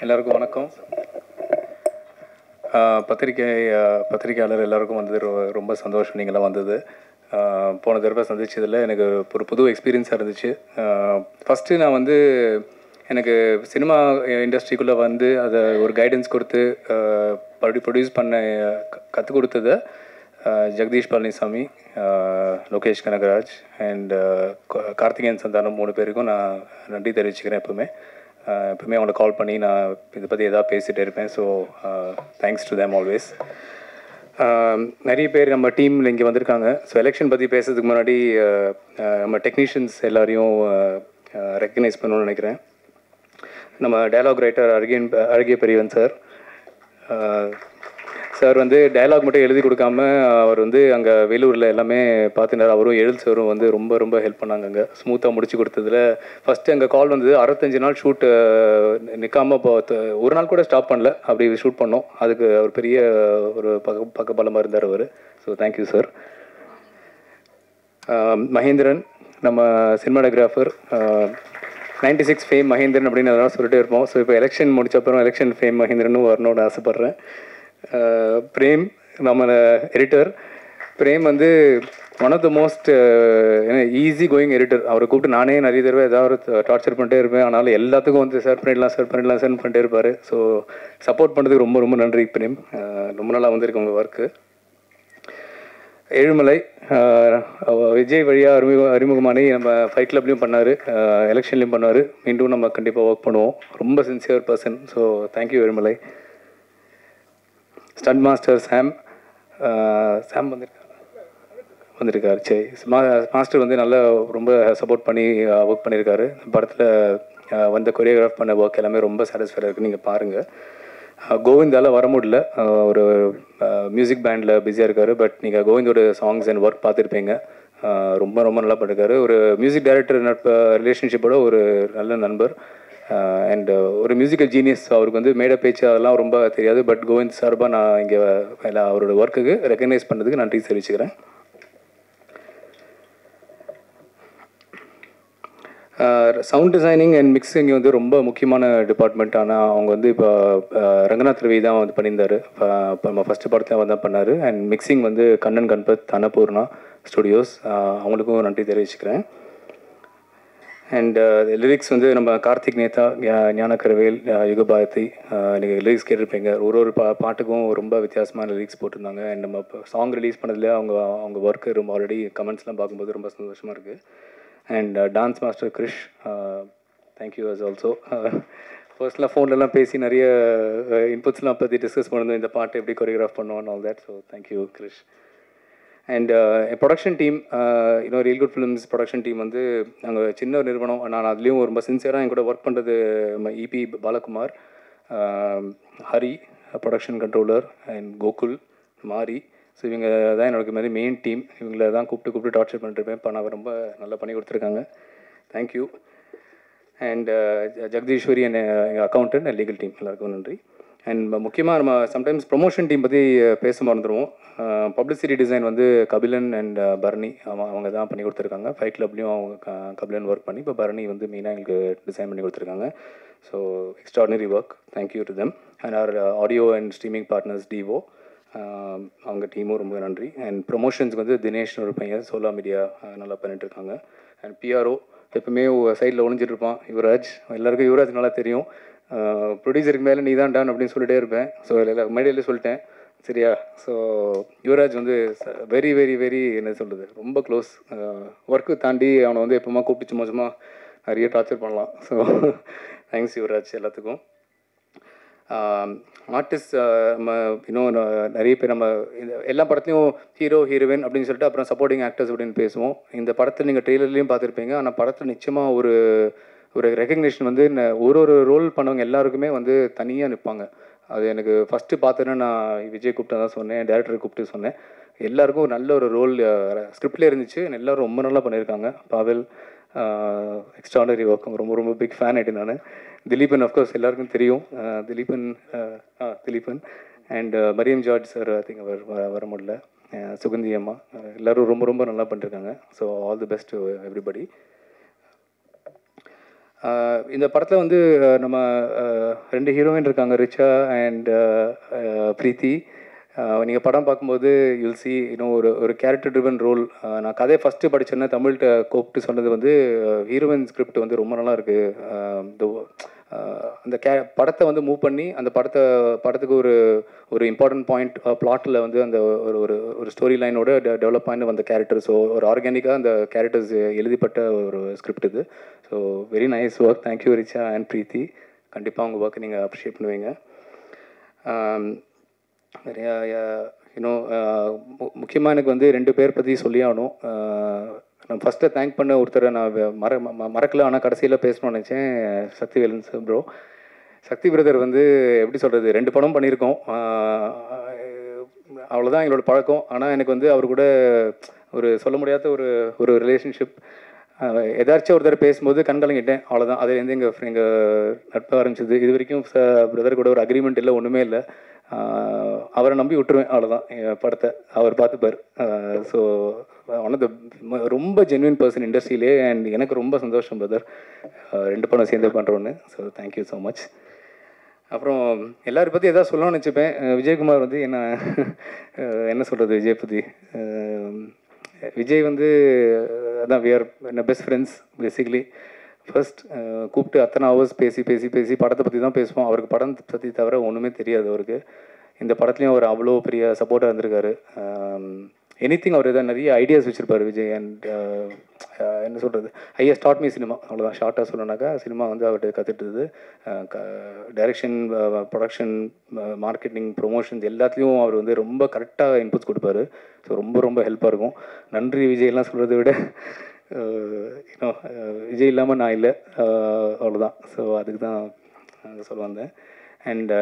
எல்லாருக்கும் வணக்கம். பத்திரிக்கையாளர் எல்லாருக்கும் வந்தது ரொம்ப சந்தோஷம் நீங்களாம் வந்தது. போன தடவை சந்திச்சதில் எனக்கு ஒரு புது எக்ஸ்பீரியன்ஸாக இருந்துச்சு. ஃபஸ்ட்டு நான் வந்து எனக்கு சினிமா இண்டஸ்ட்ரிக்குள்ளே வந்து அதை ஒரு கைடன்ஸ் கொடுத்து ப்ரொடியூஸ் பண்ண கற்றுக் கொடுத்தது ஜெகதீஷ் பழனிசாமி, லோகேஷ் கனகராஜ் அண்ட் கார்த்திகேயன் சந்தானம் 3 பேருக்கும் நான் நன்றி தெரிவிச்சுக்கிறேன். எப்பவுமே அவங்களை கால் பண்ணி நான் இதை பற்றி எதாவது பேசிகிட்டே இருப்பேன். So thanks to them always. நிறைய பேர் நம்ம டீமில் இங்கே வந்திருக்காங்க. ஸோ எலெக்ஷன் பற்றி பேசுறதுக்கு முன்னாடி நம்ம டெக்னீஷியன்ஸ் எல்லாரையும் ரெக்கக்னைஸ் பண்ணணும்னு நினைக்கிறேன். நம்ம டயலாக் ரைட்டர் அழகிய பெரியவன் சார் வந்து டயலாக் மட்டும் எழுதி கொடுக்காம அவர் வந்து அங்கே வேலூரில் எல்லாமே பார்த்துனார். அவரும் எழுதுவரும் வந்து ரொம்ப ரொம்ப ஹெல்ப் பண்ணாங்க. அங்கே ஸ்மூத்தாக முடிச்சு கொடுத்ததில் ஃபஸ்ட்டு அங்கே கால் வந்தது 65 நாள் ஷூட்டு நிற்காமல் இப்போ ஒரு நாள் கூட ஸ்டாப் பண்ணல, அப்படி ஷூட் பண்ணோம். அதுக்கு அவர் பெரிய ஒரு பக்கபலமாக இருந்தார் அவர். So thank you sir. மகேந்திரன் நம்ம சினிமாட்டோகிராஃபர், 96 ஃபேம் மகேந்திரன் அப்படின்னு அதெல்லாம் சொல்லிட்டே இருப்போம். ஸோ இப்போ எலெக்ஷன் முடிச்ச அப்புறம் எலெக்ஷன் ஃபேம் மகேந்திரனும் வரணும்னு ஆசைப்பட்றேன். பிரேம் நம்ம எடிட்டர். பிரேம் வந்து one of the most easy going editor. அவரை கூப்பிட்டு நானே நிறைய தடவை ஏதாவது டார்ச்சர் பண்ணிட்டே இருப்பேன். ஆனாலும் எல்லாத்துக்கும் வந்து சார் பண்ணிடலாம் சென்ட் பண்ணிட்டே இருப்பார். ஸோ சப்போர்ட் பண்ணுறதுக்கு ரொம்ப ரொம்ப நன்றி பிரேம். ரொம்ப நாளாக வந்திருக்கு உங்கள் ஒர்க்கு. ஏழுமலை விஜய் வழியாக அறிமுகமானி நம்ம ஃபைட் கிளப்லேயும் பண்ணார், எலெக்ஷன்லேயும் பண்ணார். மீண்டும் நம்ம கண்டிப்பாக ஒர்க் பண்ணுவோம். ரொம்ப sincere person. So thank you Ezhumalai. Stunt master Sam வந்திருக்காரு. சரி, மாஸ்டர் வந்து நல்லா ரொம்ப சப்போர்ட் பண்ணி ஒர்க் பண்ணியிருக்காரு. படத்தில் வந்த கொரியோகிராஃப் பண்ண ஒர்க் எல்லாமே ரொம்ப சாட்டிஸ்ஃபைடாக இருக்குது. நீங்கள் பாருங்கள். கோவிந்தால் வர முடியல, ஒரு மியூசிக் பேண்டில் பிஸியாக இருக்கார். பட் நீங்கள் கோவிந்தோட சாங்ஸ் அண்ட் ஒர்க் பார்த்துருப்பீங்க. ரொம்ப ரொம்ப நல்லா பண்ணியிருக்காரு. ஒரு மியூசிக் டைரக்டர் ரிலேஷன்ஷிப்போட ஒரு நல்ல நண்பர் அண்ட் ஒரு மியூசிக்கல் ஜீனியஸ். அவருக்கு வந்து மேடை பேச்சு அதெல்லாம் ரொம்ப தெரியாது. பட் கோவிந்த் சார்பாக நான் இங்கே அவரோட ஒர்க்குக்கு ரெக்கக்னைஸ் பண்ணதுக்கு நன்றி தெரிவிச்சுக்கிறேன். சவுண்ட் டிசைனிங் அண்ட் மிக்சிங் வந்து ரொம்ப முக்கியமான டிபார்ட்மெண்ட். ஆனால் அவங்க வந்து இப்போ ரங்கநாத் ரவி தான் வந்து பண்ணியிருந்தார். இப்போ நம்ம ஃபஸ்ட்டு படத்தில் வந்து தான் பண்ணார். அண்ட் மிக்சிங் வந்து கண்ணன் கண்பத் அன்னபூர்ணா ஸ்டுடியோஸ், அவங்களுக்கும் நன்றி தெரிவிச்சுக்கிறேன். அண்ட் லிரிக்ஸ் வந்து நம்ம கார்த்திக் நேதா, ஞானக்கரவேல், யுகபாரதி. நீங்கள் லிரிக்ஸ் கேட்டிருப்பீங்க. ஒரு பாட்டுக்கும் ரொம்ப வித்தியாசமான லிரிக்ஸ் போட்டிருந்தாங்க. அண்ட் நம்ம இப்போ சாங் ரிலீஸ் பண்ணதில் அவங்க ஒர்க்கு ரொம்ப ஆல்ரெடி கமெண்ட்ஸ்லாம் பார்க்கும்போது ரொம்ப சந்தோஷமாக இருக்குது. And dance master Krish, thank you us also. ஃபர்ஸ்ட்லாம் ஃபோன்லலாம் பேசி நிறைய இன்புட்ஸ்லாம் பற்றி டிஸ்கஸ் பண்ணியிருந்தோம். இந்த பாட்டு எப்படி கொரியோகிராஃப் பண்ணுவோம் all that. So thank you Krish. And production team, இன்னும் Real Good Films production team வந்து நாங்கள் சின்ன ஒரு நிறுவனம். நான் அதுலேயும் ரொம்ப சின்சியராக என் கூட ஒர்க் பண்ணுறது EB Balakumar, Hari production controller, and Gokul, மாரி. ஸோ இவங்க தான் என்னோட மாதிரி மெயின் டீம். இவங்கள தான் கூப்பிட்டு டார்ச்சர் பண்ணிட்டுருப்பேன். இப்போ நான் ரொம்ப நல்லா பண்ணி கொடுத்துருக்காங்க. தேங்க்யூ. அண்ட் ஜெகதீஸ்வரி அண்ட் எங்கள் அக்கௌண்டன்ட் அண்ட் லீகல் டீம் எல்லாருக்கும் நன்றி. அண்ட் முக்கியமாக நம்ம சம்டைம்ஸ் ப்ரொமோஷன் டீம் பற்றி பேச மறந்துடுவோம். பப்ளிசிட்டி டிசைன் வந்து கபிலன் அண்ட் பரணி அவங்க தான் பண்ணி கொடுத்துருக்காங்க. ஃபைட் கிளப்லேயும் அவங்க கபிலன் ஒர்க் பண்ணி இப்போ பரணி வந்து மெயினாக எங்களுக்கு டிசைன் பண்ணி கொடுத்துருக்காங்க. So extraordinary work. Thank you to them. And our audio and streaming partners Divo, அவங்க டீமும் ரொம்ப நன்றி. அண்ட் ப்ரொமோஷன்ஸ்க்கு வந்து தினேஷ்னு ஒரு பையன் சோலா மீடியா நல்லா பண்ணிட்டுருக்காங்க. அண்ட் பிஆர்ஓ எப்பவுமே சைடில் ஒழிஞ்சிட்ருப்பான் யுவராஜ். எல்லாருக்கும் யுவராஜ் நல்லா தெரியும். ப்ரொடியூசருக்கு மேலே நீ தான் டான் அப்படின்னு சொல்லிட்டே இருப்பேன். ஸோ மேடையிலே சொல்லிட்டேன் சரியா. ஸோ யுவராஜ் வந்து வெரி வெரி வெரி என்ன சொல்கிறது, ரொம்ப க்ளோஸ். ஒர்க்கு தாண்டி அவனை வந்து எப்போமா கூப்பிட்டு சும்மா நிறைய டார்ச்சர் பண்ணலாம். ஸோ தேங்க்ஸ் யுவராஜ் எல்லாத்துக்கும். ஆர்டிஸ்ட் நம்ம இன்னும் நிறைய பேர் நம்ம எல்லா படத்துலையும் ஹீரோ ஹீரோயின் அப்படின்னு சொல்லிட்டு அப்புறம் சப்போர்ட்டிங் ஆக்டர்ஸ் அப்படின்னு பேசுவோம். இந்த படத்தில் நீங்கள் ட்ரெய்லர்லேயும் பார்த்துருப்பீங்க. ஆனால் படத்தில் நிச்சயமாக ஒரு ரெகக்னேஷன் வந்து ஒரு ரோல் பண்ணவங்க எல்லாருக்குமே வந்து தனியாக நிற்பாங்க. அது எனக்கு ஃபஸ்ட்டு பார்த்தோன்னா நான் விஜய் கூப்பிட்டு தான் சொன்னேன், டேரக்டரை கூப்பிட்டு சொன்னேன். எல்லாருக்கும் ஒரு நல்ல ஒரு ரோல் ஸ்கிரிப்ட்லேயே இருந்துச்சு. எல்லோரும் ரொம்ப நல்லா பண்ணியிருக்காங்க. பாவல் எக்ஸ்ட்ராடனரி ஒர்க். ரொம்ப ரொம்ப பிக் ஃபேன் ஆகிட்டு நான். திலீபன் அஃப்கோர்ஸ் எல்லாருக்கும் தெரியும். Dileepan and Mariam George sir I think அவர் வர முடியல. சுகந்தி அம்மா எல்லோரும் ரொம்ப ரொம்ப நல்லா பண்ணியிருக்காங்க. So all the best to everybody. இந்த படத்தில் வந்து நம்ம 2 ஹீரோயின் இருக்காங்க, ரிச்சா அண்ட் ப்ரீத்தி. நீங்கள் படம் பார்க்கும்போது யூல் சி இன்னும் ஒரு கேரக்டர் ட்ரிவன் ரோல். நான் கதையை ஃபஸ்ட்டு படித்தேன்னா தமிழ்கிட்ட கூப்பிட்டு சொன்னது வந்து ஹீரோயின் ஸ்கிரிப்ட் வந்து ரொம்ப நல்லா இருக்குது, அந்த படத்தை வந்து மூவ் பண்ணி அந்த படத்துக்கு ஒரு இம்பார்ட்டன்ட் பாயிண்ட் பிளாட்டில் வந்து அந்த ஒரு ஸ்டோரி லைனோட டெவலப் ஆகி வந்த கேரக்டர். ஸோ ஒரு ஆர்கானிக்காக அந்த கேரக்டர்ஸ் எழுதிப்பட்ட ஒரு ஸ்கிரிப்ட் இது. So very nice work. Thank you Richa and Preethi. கண்டிப்பாக உங்கள் ஒர்க்கை நீங்கள் அப்ரிஷியேட் பண்ணுவீங்க. நிறையா இன்னும் முக்கியமாக எனக்கு வந்து 2 பேர் பற்றி சொல்லி ஆகணும். நான் ஃபஸ்ட்டு தேங்க் பண்ண ஒருத்தரை நான் மறக்கல, ஆனால் கடைசியில் பேசணும்னு நினச்சேன். Sakthivelan sir bro. Sakthi brother வந்து எப்படி சொல்கிறது, 2 படம் பண்ணியிருக்கோம், அவ்வளோதான் எங்களோட பழக்கம். ஆனால் எனக்கு வந்து அவர் கூட ஒரு சொல்ல முடியாத ஒரு ரிலேஷன்ஷிப். எதாச்சும் ஒருத்தர் பேசும்போது கண்கலங்கிட்டேன், அவ்வளோதான். அதுலேருந்து எங்கள் நட்பு ஆரம்பிச்சது. இது வரைக்கும் பிரதர் கூட ஒரு அக்ரிமெண்ட் இல்லை, ஒன்றுமே இல்லை. அவரை நம்பி விட்டுருவேன், அவ்வளோதான். என் படத்தை அவர் பார்த்துப்பார். ஸோ ஒன் ஆஃப் த ரொம்ப ஜென்வின் பர்சன் இண்டஸ்ட்ரியிலே. அண்ட் எனக்கு ரொம்ப சந்தோஷம் பிரதர் 2 படம் சேர்ந்து பண்ணுறோன்னு. So thank you so much. அப்புறம் எல்லாரும் பற்றி எதாவது சொல்லணும்னு நினச்சிப்பேன். விஜயகுமார் வந்து என்ன சொல்கிறது, விஜய் பற்றி விஜய் வந்து அதான் we are best friends basically. First கூப்பிட்டு அத்தனை ஹவர்ஸ் பேசி படத்தை பற்றி தான் பேசுவோம். அவருக்கு படம் பற்றி தவிர ஒன்றுமே தெரியாது அவருக்கு. இந்த படத்துலையும் அவர் அவ்வளோ பெரிய சப்போர்ட்டாக இருந்திருக்காரு. எனிதிங் அவர் எதாவது நிறைய ஐடியாஸ் வச்சுருப்பார் விஜய். அண்ட் என்ன சொல்கிறது, ஐயா ஸ்டார்ட் மீ சினிமா, அவ்வளோதான். ஷார்ட்டாக சொல்லணுனாக்கா சினிமா வந்து அவர்கிட்ட கற்றுட்டுது. டைரக்ஷன், ப்ரொடக்ஷன், மார்க்கெட்டிங், ப்ரொமோஷன்ஸ் எல்லாத்துலேயும் அவர் வந்து ரொம்ப கரெக்டாக இன்புட்ஸ் கொடுப்பாரு. ஸோ ரொம்ப ஹெல்ப்பாக இருக்கும். நன்றி விஜய்லாம் சொல்கிறத விட இன்னும் விஜய் இல்லாமல் நான் இல்லை, அவ்வளோதான். ஸோ அதுக்கு தான் சொல்ல வந்தேன். And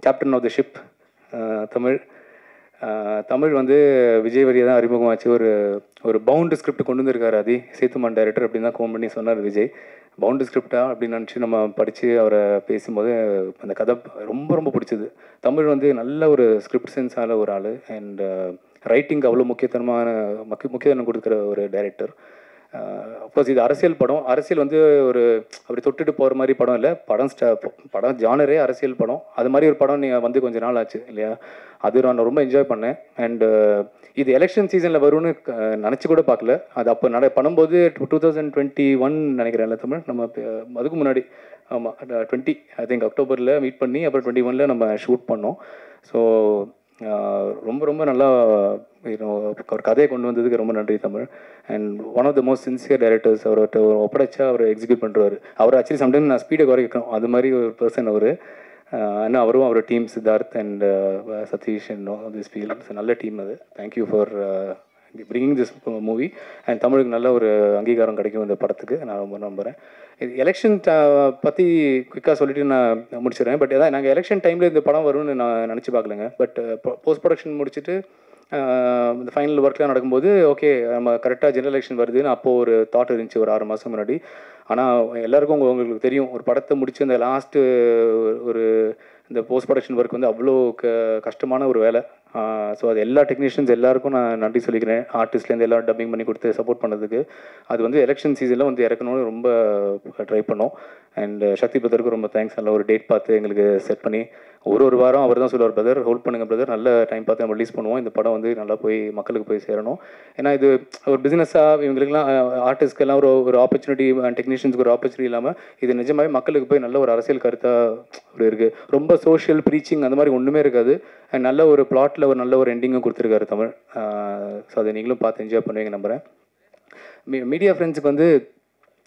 captain of the ship Tamil வந்து விஜய் வரியை தான் அறிமுகமாச்சு. ஒரு பவுண்டு ஸ்கிரிப்ட் கொண்டு வந்திருக்காரு சேத்துமான் டைரக்டர் அப்படின்னு தான் ஃபோன் பண்ணி சொன்னார் விஜய். பவுண்டு ஸ்கிரிப்டா அப்படின்னு நினச்சி நம்ம படித்து அவரை பேசும்போது அந்த கதை ரொம்ப பிடிச்சது. தமிழ் வந்து நல்ல ஒரு ஸ்கிரிப்ட் சென்ஸான ஒரு ஆள். அண்ட் ரைட்டிங்க்கு அவ்வளோ முக்கியத்துவம் கொடுக்குற ஒரு டைரக்டர். அஃப்கோர்ஸ் இது அரசியல் படம். அரசியல் வந்து அப்படி தொட்டுட்டு போகிற மாதிரி படம் இல்லை. படம் ஜானரே அரசியல் படம். அது மாதிரி ஒரு படம் நீங்கள் வந்து கொஞ்சம் நாள் ஆச்சு இல்லையா? அது நான் ரொம்ப என்ஜாய் பண்ணேன். அண்டு இது எலெக்ஷன் சீசனில் வரும்னு நினச்சி கூட பார்க்கல. அது அப்போ பண்ணும்போது 2021 நினைக்கிறேன்ல தமிழ். நம்ம அதுக்கு முன்னாடி ஆமாம் 20 ஐ திங்க் அக்டோபரில் மீட் பண்ணி அப்புறம் 21 நம்ம ஷூட் பண்ணோம். ஸோ ரொம்ப நல்லா ஒரு கதையை கொண்டு வந்ததுக்கு ரொம்ப நன்றி Tamil. And one of the most sincere directors. அவர்கிட்ட ஒப்படைச்சா அவர் எக்ஸிக்யூட் பண்ணுறாரு. அவர் ஆக்சுவலி சம்டைம் நான் ஸ்பீடை குறைக்கணும், அது மாதிரி ஒரு பர்சன் அவர். ஆனால் அவரும் அவர் team Siddharth and Sathish and this feel நல்ல டீம் அது. Thank you for bringing this movie. And தமிழுக்கு நல்ல ஒரு அங்கீகாரம் கிடைக்கும் இந்த படத்துக்கு நான் ரொம்ப நம்புகிறேன். இது எலெக்ஷன் பற்றி குயிக்காக சொல்லிட்டு நான் முடிச்சிடுறேன். பட் அதான் நாங்கள் எலெக்ஷன் டைமில் இந்த படம் வரும்னு நான் நினச்சி பார்க்கலங்க. பட் போஸ்ட் ப்ரொடக்ஷன் முடிச்சுட்டு இந்த ஃபைனல் ஒர்க்லாம் நடக்கும்போது ஓகே நம்ம கரெக்டாக ஜெனரல் எலெக்ஷன் வருதுன்னு அப்போது ஒரு தாட் இருந்துச்சு ஒரு 6 மாதம் முன்னாடி. ஆனால் எல்லாருக்கும் உங்களுக்கு தெரியும், ஒரு படத்தை முடிச்சு அந்த லாஸ்ட்டு இந்த போஸ்ட் ப்ரொடக்ஷன் ஒர்க் வந்து அவ்வளோ கஷ்டமான ஒரு வேலை. ஸோ அது எல்லா டெக்னீஷியன்ஸ் எல்லாருக்கும் நான் நன்றி சொல்லிக்கிறேன். ஆர்டிஸ்ட்லேருந்து எல்லோரும் டப்பிங் பண்ணி கொடுத்து சப்போர்ட் பண்ணதுக்கு. அது வந்து எலெக்ஷன் சீசனில் வந்து இறக்கணும்னு ரொம்ப ட்ரை பண்ணோம். அண்ட் சக்தி பிரதருக்கு ரொம்ப தேங்க்ஸ். நல்ல ஒரு டேட் பார்த்து எங்களுக்கு செட் பண்ணி ஒரு வாரம் அவர் தான் சொல்லுவார், பிரதர் ஹோல்ட் பண்ணுங்கள் பிரதர், நல்ல டைம் பார்த்து நம்ம ரிலீஸ் பண்ணுவோம், இந்த படம் வந்து நல்லா போய் மக்களுக்கு போய் சேரணும். ஏன்னா இது ஒரு பிஸ்னஸாக இவங்களுக்குலாம் ஆர்டிஸ்ட்கெல்லாம் ஒரு ஆப்பர்ச்சுனிட்டி, டெக்னீஷியன்ஸ்க்கு ஒரு ஆப்பர்ச்சுனிட்டி இல்லாமல் இது நிஜமாகவே மக்களுக்கு போய் நல்ல ஒரு அரசியல் கருத்தாக இருக்குது. ரொம்ப சோஷியல் ப்ரீச்சிங் அந்த மாதிரி ஒன்றுமே இருக்காது. அண்ட் நல்ல ஒரு பிளாட்டில் ஒரு நல்ல ஒரு எண்டிங்கும் கொடுத்துருக்காரு தமிழ். ஸோ அதை நீங்களும் பார்த்து என்ஜாய் பண்ணுவீங்க நம்புகிறேன். மீடியா ஃப்ரெண்ட்ஸுக்கு வந்து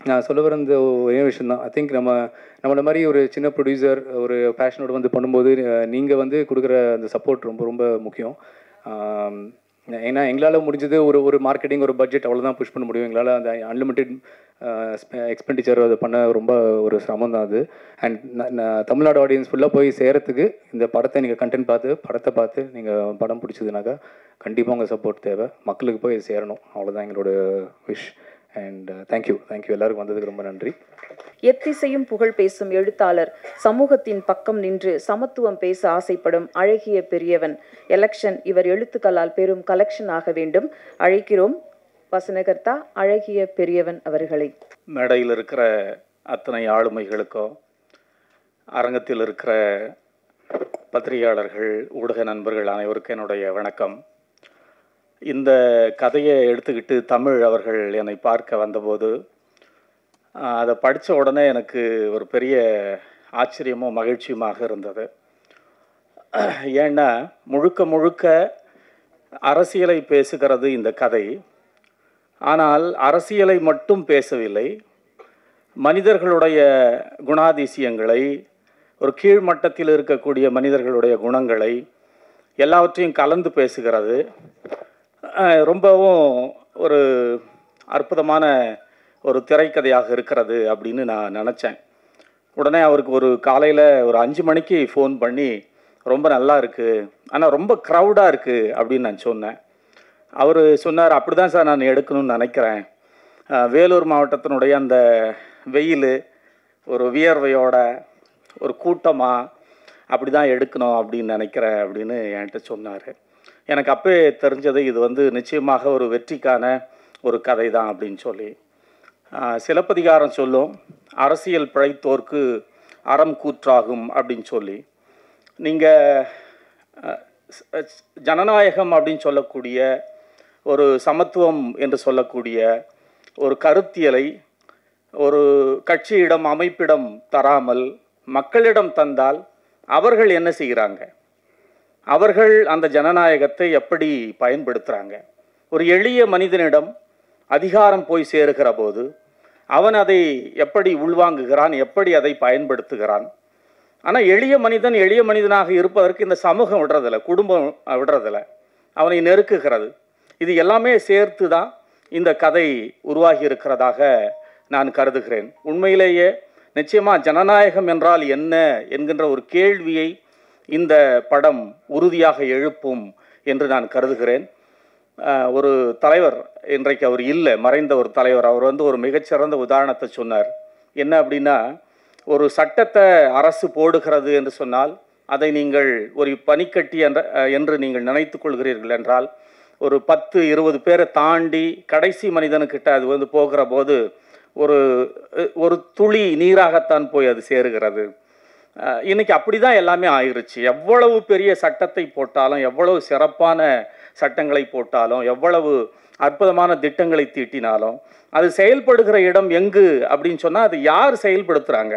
நான் சொல்ல வர இந்த ஒரே விஷயம் தான். ஐ திங்க் நம்மள மாதிரி ஒரு சின்ன ப்ரொடியூசர் ஒரு பேஷனோடு வந்து பண்ணும்போது நீங்கள் வந்து கொடுக்குற அந்த சப்போர்ட் ரொம்ப முக்கியம். ஏன்னா எங்களால் முடிஞ்சது ஒரு மார்க்கெட்டிங் ஒரு பட்ஜெட் அவ்வளோதான் புஷ் பண்ண முடியும். எங்களால் அந்த அன்லிமிட்டெட் எக்ஸ்பெண்டிச்சர் அதை பண்ண ரொம்ப ஒரு சிரமம் தான் அது. அண்ட் தமிழ்நாடு ஆடியன்ஸ் ஃபுல்லாக போய் சேரத்துக்கு இந்த படத்தை நீங்கள் படத்தை பார்த்து நீங்கள் படம் பிடிச்சதுனாக்கா கண்டிப்பாக உங்கள் சப்போர்ட் தேவை. மக்களுக்கு போய் சேரணும், அவ்வளோதான் எங்களோட விஷ். அண்ட் தேங்க்யூ எல்லாருக்கும் வந்ததுக்கு ரொம்ப நன்றி. எத்திசையும் புகழ் பேசும் எழுத்தாளர், சமூகத்தின் பக்கம் நின்று சமத்துவம் பேச ஆசைப்படும் அழகிய பெரியவன். எலெக்ஷன் இவர் எழுத்துக்களால் பெரும் கலெக்ஷன் ஆக வேண்டும். அழைக்கிறோம் வசனகர்த்தா அழகிய பெரியவன் அவர்களை. மேடையில் இருக்கிற அத்தனை ஆளுமைகளுக்கும், அரங்கத்தில் இருக்கிற பத்திரிகையாளர்கள், ஊடக நண்பர்கள் அனைவருக்கும் என்னுடைய வணக்கம். இந்த கதையை எடுத்துக்கிட்டு தமிழ் அவர்கள் என்னை பார்க்க வந்தபோது அதை படித்த உடனே எனக்கு ஒரு பெரிய ஆச்சரியமும் மகிழ்ச்சியுமாக இருந்தது. ஏன்னா முழுக்க முழுக்க அரசியலை பேசுகிறது இந்த கதை. ஆனால் அரசியலை மட்டும் பேசவில்லை, மனிதர்களுடைய குணாதிசயங்களை, ஒரு கீழ்மட்டத்தில் இருக்கக்கூடிய மனிதர்களுடைய குணங்களை எல்லாவற்றையும் கலந்து பேசுகிறது. ரொம்பவும் ஒரு அற்புதமான ஒரு திரைக்கதையாக இருக்கிறது அப்படின்னு நான் நினச்சேன். உடனே அவருக்கு ஒரு காலையில் ஒரு 5 மணிக்கு ஃபோன் பண்ணி, ரொம்ப நல்லா இருக்குது, ஆனால் ரொம்ப க்ரௌடாக இருக்குது அப்படின்னு நான் சொன்னேன். அவர் சொன்னார், அப்படி தான் சார் நான் எடுக்கணும்னு நினைக்கிறேன். வேலூர் மாவட்டத்தினுடைய அந்த வெயில், ஒரு வியர்வையோட ஒரு கூட்டமாக அப்படி தான் எடுக்கணும் அப்படின்னு நினைக்கிறேன் அப்படின்னு என்கிட்ட சொன்னார். எனக்கு அப்பவே தெரிஞ்சது இது நிச்சயமாக ஒரு வெற்றிக்கான ஒரு கதை தான் அப்படின்னு சொல்லி. சிலப்பதிகாரம் சொல்லும், அரசியல் பிழைத்தோர்க்கு அறம் கூற்றாகும் அப்படின்னு சொல்லி. நீங்கள் ஜனநாயகம் அப்படின்னு சொல்லக்கூடிய, ஒரு சமத்துவம் என்று சொல்லக்கூடிய ஒரு கருத்தியலை ஒரு கட்சியிடம், அமைப்பிடம் தராமல் மக்களிடம் தந்தால் அவர்கள் என்ன செய்கிறாங்க? அவர்கள் அந்த ஜனநாயகத்தை எப்படி பயன்படுத்துகிறாங்க? ஒரு எளிய மனிதனிடம் அதிகாரம் போய் சேருகிற போது அவன் அதை எப்படி உள்வாங்குகிறான், எப்படி அதை பயன்படுத்துகிறான்? ஆனால் எளிய மனிதன் எளிய மனிதனாக இருப்பதற்கு இந்த சமூகம் விடுறதில்லை, குடும்பம் விடுறதில்லை, அவனை நெருக்குகிறது. இது எல்லாமே சேர்த்து தான் இந்த கதை உருவாகி இருக்கிறதாக நான் கருதுகிறேன். உண்மையிலேயே நிச்சயமாக ஜனநாயகம் என்றால் என்ன என்கின்ற ஒரு கேள்வியை இந்த படம் உறுதியாக எழுப்பும் என்று நான் கருதுகிறேன். ஒரு தலைவர், இன்றைக்கு அவர் இல்லை, மறைந்த ஒரு தலைவர், அவர் ஒரு மிகச்சிறந்த உதாரணத்தை சொன்னார். என்ன அப்படின்னா, ஒரு சட்டத்தை அரசு போடுகிறது என்று சொன்னால் அதை நீங்கள் ஒரு பனிக்கட்டி என்று நீங்கள் நினைத்து கொள்கிறீர்கள் என்றால், ஒரு 10-20 பேரை தாண்டி கடைசி மனிதனுக்கிட்ட அது போகிற போது ஒரு துளி நீராகத்தான் போய் அது சேருகிறது. இன்னைக்கு அப்படி தான் எல்லாமே ஆயிடுச்சு. எவ்வளவு பெரிய சட்டத்தை போட்டாலும், எவ்வளவு சிறப்பான சட்டங்களை போட்டாலும், எவ்வளவு அற்புதமான திட்டங்களை தீட்டினாலும் அது செயல்படுகிற இடம் எங்கு அப்படின்னு சொன்னால் அது யார் செயல்படுத்துகிறாங்க,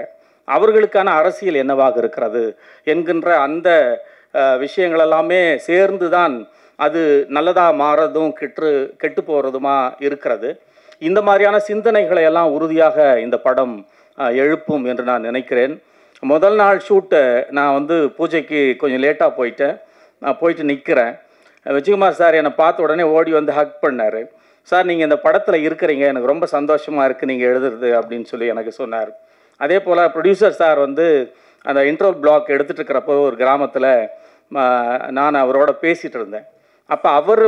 அவர்களுக்கான அரசியல் என்னவாக இருக்கிறது என்கின்ற அந்த விஷயங்கள் எல்லாமே சேர்ந்து தான் அது நல்லதாக மாறதும் கெட்டு போகிறதுமா இருக்கிறது. இந்த மாதிரியான சிந்தனைகளை எல்லாம் உறுதியாக இந்த படம் எழுப்பும் என்று நான் நினைக்கிறேன். முதல் நாள் ஷூட்டை நான் பூஜைக்கு கொஞ்சம் லேட்டாக போயிட்டேன். நான் போயிட்டு நிற்கிறேன். விஜயகுமார் சார் என்னை பார்த்த உடனே ஓடி வந்து ஹக் பண்ணார். சார், நீங்கள் இந்த படத்தில் இருக்கிறீங்க, எனக்கு ரொம்ப சந்தோஷமாக இருக்குது நீங்கள் எழுதுறது அப்படின்னு சொல்லி எனக்கு சொன்னார். அதே போல் ப்ரொடியூசர் சார் அந்த இன்ட்ரோ பிளாக் எடுத்துகிட்டு இருக்கிறப்போ ஒரு கிராமத்தில் நான் அவரோட பேசிகிட்டு இருந்தேன். அப்போ அவர்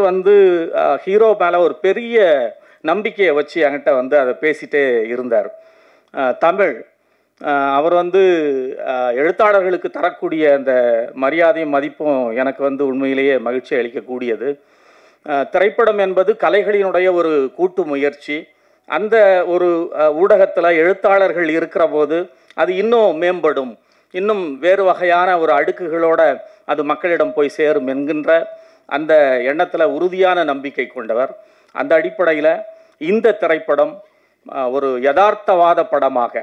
ஹீரோ மேலே ஒரு பெரிய நம்பிக்கையை வச்சு என்கிட்ட அதை பேசிகிட்டே இருந்தார். தமிழ் அவர் எழுத்தாளர்களுக்கு தரக்கூடிய அந்த மரியாதையும் மதிப்பும் எனக்கு உண்மையிலேயே மகிழ்ச்சி அளிக்கக்கூடியது. திரைப்படம் என்பது கலைகளினுடைய ஒரு கூட்டு முயற்சி. அந்த ஒரு ஊடகத்தில் எழுத்தாளர்கள் இருக்கிற போது அது இன்னும் மேம்படும், இன்னும் வேறு வகையான ஒரு அடுக்குகளோட அது மக்களிடம் போய் சேரும் என்கின்ற அந்த எண்ணத்தில் உறுதியான நம்பிக்கை கொண்டவர். அந்த அடிப்படையில் இந்த திரைப்படம் ஒரு யதார்த்தவாத படமாக,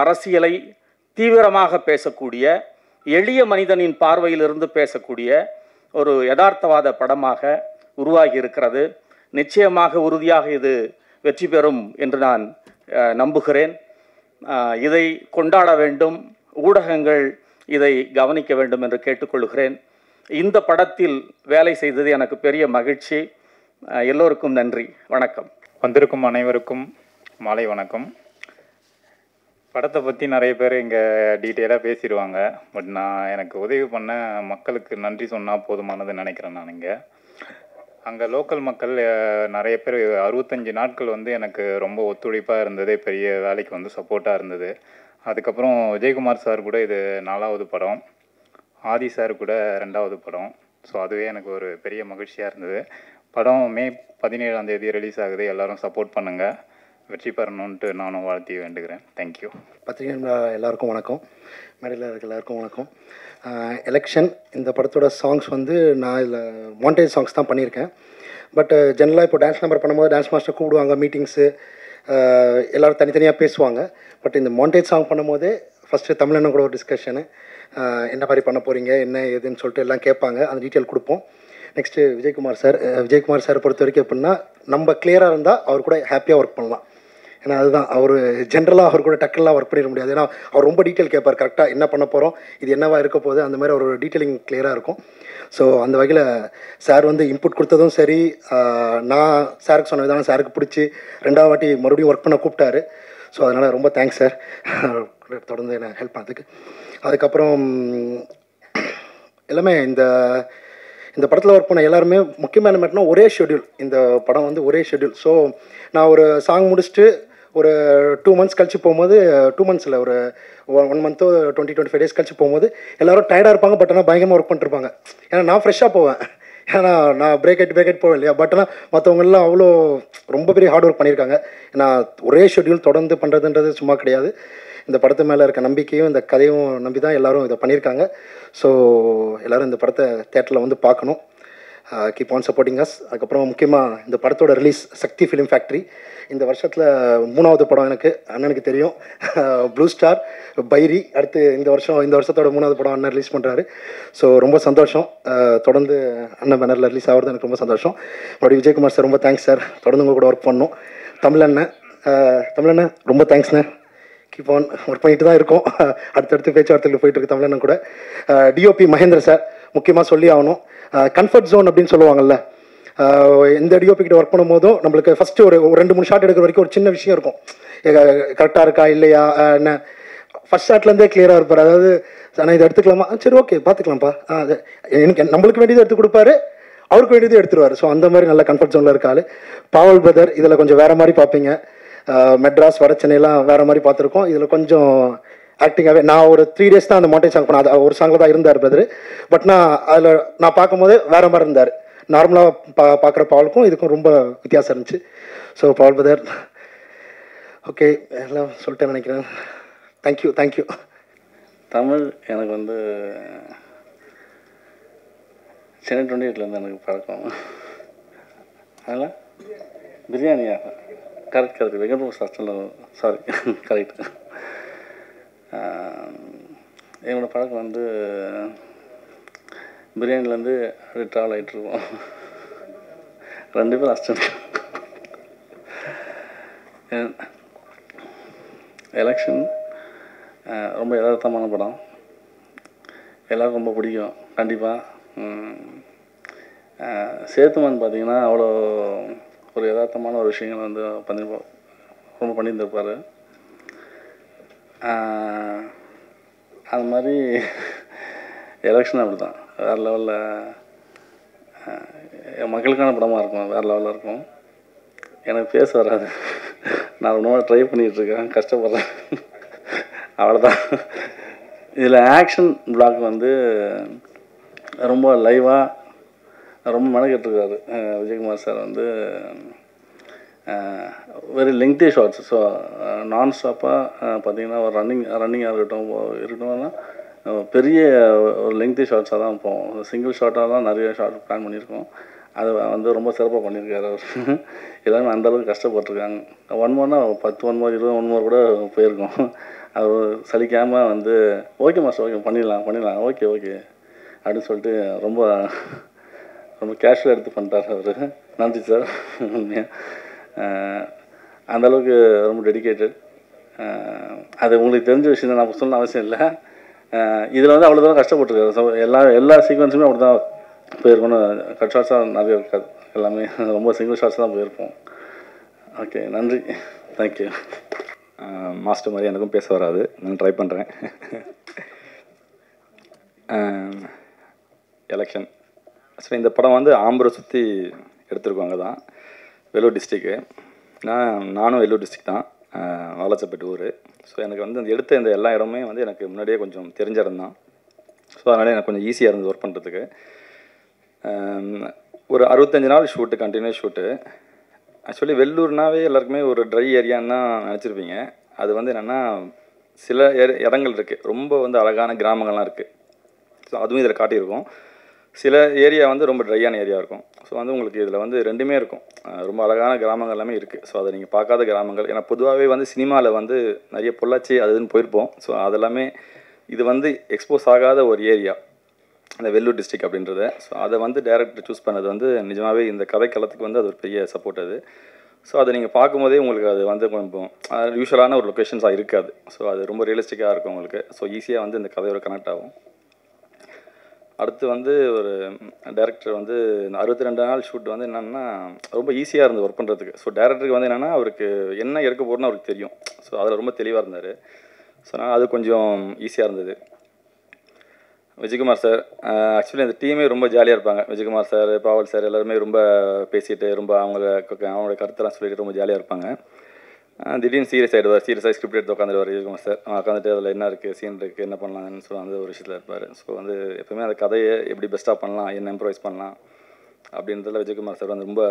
அரசியலை தீவிரமாக பேசக்கூடிய, எளிய மனிதனின் பார்வையிலிருந்து பேசக்கூடிய ஒரு யதார்த்தவாத படமாக உருவாகி இருக்கிறது. நிச்சயமாக உறுதியாக இது வெற்றி பெறும் என்று நான் நம்புகிறேன். இதை கொண்டாட வேண்டும், ஊடகங்கள் இதை கவனிக்க வேண்டும் என்று கேட்டுக்கொள்கிறேன். இந்த படத்தில் வேலை செய்தது எனக்கு பெரிய மகிழ்ச்சி. எல்லோருக்கும் நன்றி, வணக்கம். வந்திருக்கும் அனைவருக்கும் மாலை வணக்கம். படத்தை பற்றி நிறைய பேர் இங்கே டீட்டெயிலாக பேசிடுவாங்க. பட் எனக்கு உதவி பண்ண மக்களுக்கு நன்றி சொன்னால் போதுமானது நினைக்கிறேன். நான் இங்கே அங்கே லோக்கல் மக்கள் நிறைய பேர் 65 நாட்கள் எனக்கு ரொம்ப ஒத்துழைப்பாக இருந்தது, பெரிய வேலைக்கு சப்போர்ட்டாக இருந்தது. அதுக்கப்புறம் விஜயகுமார் சார் கூட இது 4வது படம், ஆதி சார் கூட 2வது படம். ஸோ அதுவே எனக்கு ஒரு பெரிய மகிழ்ச்சியாக இருந்தது. படம் மே 17ஆம் தேதி ரிலீஸ் ஆகுது. எல்லோரும் சப்போர்ட் பண்ணுங்கள். வெற்றி பெறணுன்ட்டு நானும் வாழ்த்தி வேண்டுகிறேன். தேங்க்யூ. பத்திரிகை எல்லாருக்கும் வணக்கம், மேடையில் இருக்க எல்லாருக்கும் வணக்கம். எலெக்ஷன் இந்த படத்தோட சாங்ஸ் வந்து நான் இதில் மாண்டேஜ் சாங்ஸ் தான் பண்ணியிருக்கேன். பட் ஜென்ரலாக இப்போ டான்ஸ் நம்பர் பண்ணும்போது டான்ஸ் மாஸ்டர் கூப்பிடுவாங்க, மீட்டிங்ஸு எல்லோரும் தனித்தனியாக பேசுவாங்க. பட் இந்த மாண்டேஜ் சாங் பண்ணும்போதே ஃபஸ்ட்டு தமிழண்ணன் கூட ஒரு டிஸ்கஷனு, என்ன மாதிரி பண்ண போகிறீங்க என்ன ஏதுன்னு சொல்லிட்டு எல்லாம் கேட்பாங்க, அந்த டீட்டெயில் கொடுப்போம். நெக்ஸ்ட்டு விஜயகுமார் சார் பொறுத்த வரைக்கும் எப்படின்னா, நம்ம கிளியராக இருந்தால் அவர் கூட ஹாப்பியாக ஒர்க் பண்ணலாம். ஏன்னா அதுதான் அவர் ஜென்ரலாக அவர் கூட டக்குலாம் ஒர்க் பண்ணிட முடியாது. ஏன்னா அவர் ரொம்ப டீட்டெயில் கேட்பார், கரெக்டாக என்ன பண்ண போகிறோம், இது என்னவா இருக்க போகுது, அந்த மாதிரி ஒரு டீட்டெயிலிங் கிளியராக இருக்கும். ஸோ அந்த வகையில் சார் வந்து இன்புட் கொடுத்ததும் சரி, நான் சாருக்கு சொன்ன விதம் சாருக்கு பிடிச்சி 2வது வாட்டி மறுபடியும் ஒர்க் பண்ண கூப்பிட்டாரு. ஸோ அதனால் ரொம்ப தேங்க்ஸ் சார், தொடர்ந்து என்ன ஹெல்ப் பண்ணதுக்கு. அதுக்கப்புறம் எல்லாமே இந்த படத்தில் ஒர்க் பண்ண எல்லாருமே முக்கியமான மேட்டர்னா ஒரே ஷெட்யூல். இந்த படம் வந்து ஒரே ஷெட்யூல். ஸோ நான் ஒரு சாங் முடிச்சுட்டு ஒரு 2 months கழிச்சு போகும்போது, 2 months இல்லை, ஒரு 1 month 20-25 days கழிச்சு போகும்போது எல்லோரும் டயர்டாக இருப்பாங்க. பட் ஆனால் பயங்கரமாக ஒர்க் பண்ணிருப்பாங்க. ஏன்னா நான் ஃப்ரெஷ்ஷாக போவேன், ஏன்னா நான் பிரேக் ஆகிட்டு போவேன் இல்லையா. பட் ஆனால் மற்றவங்கெல்லாம் அவ்வளோ ரொம்ப பெரிய ஹார்ட் ஒர்க் பண்ணியிருக்காங்க. ஏன்னா ஒரே ஷெட்யூல் தொடர்ந்து பண்ணுறதுன்றது சும்மா கிடையாது. இந்த படத்து மேலே இருக்க நம்பிக்கையும் இந்த கதையும் நம்பி தான் எல்லோரும் இதை பண்ணியிருக்காங்க. ஸோ எல்லோரும் இந்த படத்தை தேட்டரில் வந்து பார்க்கணும். Keep on supporting us. அதுக்கப்புறம் முக்கியமாக இந்த படத்தோட ரிலீஸ் சக்தி ஃபிலிம் ஃபேக்ட்ரி இந்த வருஷத்தில் 3வது படம் எனக்கு அண்ணனுக்கு தெரியும், ப்ளூ ஸ்டார் பைரி. அடுத்து இந்த வருஷத்தோட 3வது படம் அண்ணன் ரிலீஸ் பண்ணுறாரு. ஸோ ரொம்ப சந்தோஷம், தொடர்ந்து அண்ணன் பேனரில் ரிலீஸ் ஆகிறது எனக்கு ரொம்ப சந்தோஷம். மறுபடியும் விஜயகுமார் சார் ரொம்ப தேங்க்ஸ் சார், தொடர்ந்து உங்கள் கூட ஒர்க் பண்ணணும். தமிழண்ணன் ரொம்ப தேங்க்ஸ்ண்ணே, கீப் ஆன் ஒர்க் பண்ணிட்டு தான் இருக்கோம். அடுத்தடுத்து பேச்சுவார்த்தைகள் போயிட்டு இருக்கு தமிழண்ணன் கூட. டிஓபி மகேந்திர சார் முக்கியமாக சொல்லி ஆகணும். கம்ஃபர்ட் ஜோன் அப்படின்னு சொல்லுவாங்கள்ல, எந்த டிஓபி கிட்ட ஒர்க் பண்ணும் போதும் நம்மளுக்கு ஃபஸ்ட்டு ஒரு 2-3 ஷாட் எடுக்கிற வரைக்கும் ஒரு சின்ன விஷயம் இருக்கும், கரெக்டாக இருக்கா இல்லையா என்ன. ஃபஸ்ட் ஷாட்லேருந்தே கிளியராக இருப்பார். அதாவது நான் இதை எடுத்துக்கலாமா, சரி ஓகே பார்த்துக்கலாம்ப்பா, எனக்கு நம்மளுக்கு வேண்டியது எடுத்து கொடுப்பாரு, அவருக்கு வேண்டியது எடுத்துருவார். ஸோ அந்த மாதிரி நல்ல கம்ஃபர்ட் ஜோனில் இருக்காரு. பாவல் பிரதர் இதில் கொஞ்சம் வேறு மாதிரி பார்ப்பீங்க. மெட்ராஸ் வட சென்னையெல்லாம் வேறு மாதிரி பார்த்துருக்கோம். இதில் கொஞ்சம் ஆக்டிங்காகவே நான் ஒரு 3 days தான் அந்த மாண்டேஜ் சாங் பண்ணேன். அது ஒரு சாங்கில் தான் இருந்தார் பிரதர். பட் நான் பார்க்கும்போது வேறு மாதிரி இருந்தார். நார்மலாக பார்க்குற பாவலுக்கும் இதுக்கும் ரொம்ப வித்தியாசம் இருந்துச்சு. ஸோ பாவல் பிரதர் ஓகே எல்லாம் சொல்லிட்டேன் நினைக்கிறேன். தேங்க்யூ. தமிழ் எனக்கு வந்து சென்னை 28லேருந்து எனக்கு பழக்கம். அதனால் பிரியாணியா கரெக்ட் வெங்கடபுரம் சாஸ்திரம் சாரி கரெக்ட். என்னோடய பழக்கம் வந்து பிரியாணிலேருந்து அப்படி ட்ராவல் ஆகிட்டுருக்கோம். 2 பேரும் அசிஸ்டன்ட். எலெக்ஷன் ரொம்ப யதார்த்தமான படம், எல்லாருக்கும் ரொம்ப பிடிக்கும் கண்டிப்பாக. சேத்துமான் பார்த்திங்கன்னா அவ்வளோ ஒரு யதார்த்தமான ஒரு விஷயங்கள் வந்து ரொம்ப பண்ணியிருந்திருப்பார். அது மாதிரி எலெக்ஷன் அப்படி தான் வேறு லெவலில் மக்களுக்கான படமாக இருக்கும், வேறு லெவலில் இருக்கும். எனக்கு பேச வராது, நான் ரொம்ப ட்ரை பண்ணிகிட்ருக்கேன், கஷ்டப்படுறேன், அவ்வளோதான். இதில் ஆக்ஷன் பிளாக் வந்து ரொம்ப லைவாக ரொம்ப மெனக்கெட்டுருக்காரு விஜயகுமார் சார் வந்து. Very lengthy shots. ஸோ நான் ஸ்டாப்பாக பார்த்தீங்கன்னா ஒரு ரன்னிங்காக இருக்கட்டும்னா பெரிய ஒரு லெங்க்தி ஷார்ட்ஸாக தான் போவோம். சிங்கிள் ஷார்ட்டாக தான் நிறைய ஷார்ட் பிளான் பண்ணியிருக்கோம். அதை வந்து ரொம்ப சிறப்பாக பண்ணியிருக்காரு அவர். எல்லாருமே அந்தளவுக்கு கஷ்டப்பட்டுருக்காங்க. 1 more 10 1 more 20 1 more கூட போயிருக்கோம். அவர் சலிக்காமல் வந்து ஓகே மாஸ்டர் ஓகே பண்ணிடலாம் ஓகே அப்படின்னு சொல்லிட்டு ரொம்ப ரொம்ப கேஷுவலாக எடுத்து பண்ணிட்டார் அவர். நன்றி சார். அந்தளவுக்கு ரொம்ப டெடிக்கேட்டட். அது உங்களுக்கு தெரிஞ்ச விஷயம் தான், நான் சொல்லணும் அவசியம் இல்லை. இதில் வந்து அவ்வளோ தூரம் கஷ்டப்பட்டுருக்காரு. ஸோ எல்லா சீக்வன்ஸுமே அப்படி தான் போயிருக்கணும். கட் ஷார்ட்ஸாக நிறைய இருக்காது, எல்லாமே ரொம்ப சிங்கிள் ஷார்ட்ஸ் தான் போயிருப்போம். ஓகே நன்றி, தேங்க்யூ. மாஸ்டர் மாதிரி எனக்கும் பேச வராது, நான் ட்ரை பண்ணுறேன். எலெக்ஷன் ஆக்சுவலி இந்த படம் வந்து ஆம்பூரை சுற்றி எடுத்துருக்கோங்க தான், வேலூர் டிஸ்ட்ரிக்கு. நானும் வேலூர் டிஸ்ட்ரிக் தான், வாலாச்சப்பேட்டு ஊர். ஸோ எனக்கு வந்து அந்த எடுத்த இந்த எல்லா இடமே வந்து எனக்கு முன்னாடியே கொஞ்சம் தெரிஞ்ச இடம் தான். ஸோ அதனால் எனக்கு கொஞ்சம் ஈஸியாக இருந்தது ஒர்க் பண்ணுறதுக்கு. ஒரு 65 நாள் ஷூட்டு, கண்டினியூஸ் ஷூட்டு. ஆக்சுவலி வெள்ளூர்னாவே எல்லாருக்குமே ஒரு ட்ரை ஏரியான்னு தான் நினச்சிருப்பீங்க. அது வந்து என்னென்னா சில இடங்கள் இருக்குது, ரொம்ப வந்து அழகான கிராமங்கள்லாம் இருக்குது. ஸோ அதுவும் இதில் காட்டியிருக்கோம். சில ஏரியா வந்து ரொம்ப ட்ரையான ஏரியா இருக்கும். ஸோ வந்து உங்களுக்கு இதில் வந்து ரெண்டுமே இருக்கும். ரொம்ப அழகான கிராமங்கள் எல்லாமே இருக்குது. ஸோ அதை நீங்கள் பார்க்காத கிராமங்கள், ஏன்னா பொதுவாகவே வந்து சினிமாவில் வந்து நிறைய பொள்ளாச்சி அதுன்னு போயிருப்போம். ஸோ அதெல்லாமே இது வந்து எக்ஸ்போஸ் ஆகாத ஒரு ஏரியா அந்த வெள்ளூர் டிஸ்ட்ரிக்ட் அப்படின்றத. ஸோ அதை வந்து டேரக்டர் சூஸ் பண்ணது வந்து நிஜமாகவே இந்த கதைக்களத்துக்கு வந்து அது ஒரு பெரிய சப்போர்ட் அது. ஸோ அதை நீங்கள் பார்க்கும்போதே உங்களுக்கு அது வந்து கொஞ்சம் யூஸ்வலான ஒரு லொக்கேஷன்ஸாக இருக்காது. ஸோ அது ரொம்ப ரியலிஸ்டிக்காக இருக்கும் உங்களுக்கு. ஸோ ஈஸியாக வந்து இந்த கதையோட கனெக்ட் ஆகும். அடுத்து வந்து ஒரு டேரக்டர் வந்து இந்த 62 நாள் ஷூட் வந்து என்னென்னா ரொம்ப ஈஸியாக இருந்தது ஒர்க் பண்ணுறதுக்கு. ஸோ டேரக்டருக்கு வந்து என்னென்னா அவருக்கு என்ன எடுக்க போகிறோன்னு அவருக்கு தெரியும். ஸோ அதில் ரொம்ப தெளிவாக இருந்தார். ஸோ அதனால் அது கொஞ்சம் ஈஸியாக இருந்தது. விஜயகுமார் சார், ஆக்சுவலி அந்த டீமே ரொம்ப ஜாலியாக இருப்பாங்க. விஜயகுமார் சார், பாவல் சார் எல்லாருமே ரொம்ப பேசிட்டு ரொம்ப அவங்களோட கருத்தெல்லாம் சொல்லிட்டு ரொம்ப ஜாலியாக இருப்பாங்க. திடீர்னு சீரியஸ் ஆகிடுவார். சீரியஸாக ஸ்கிரிப்ட் எடுத்து உட்காந்துருவார் விஜயகுமார் சார். உட்காந்துட்டு அதில் என்ன இருக்குது, சீன் இருக்குது, என்ன பண்ணலாம்னு சொல்லி அந்த ஒரு விஷயத்தில் இருப்பார். ஸோ வந்து எப்போவுமே அந்த கதையை எப்படி பெஸ்ட்டாக பண்ணலாம், என்ன இம்ப்ரவைஸ் பண்ணலாம் அப்படின்றதுல விஜயகுமார் சார் வந்து ரொம்ப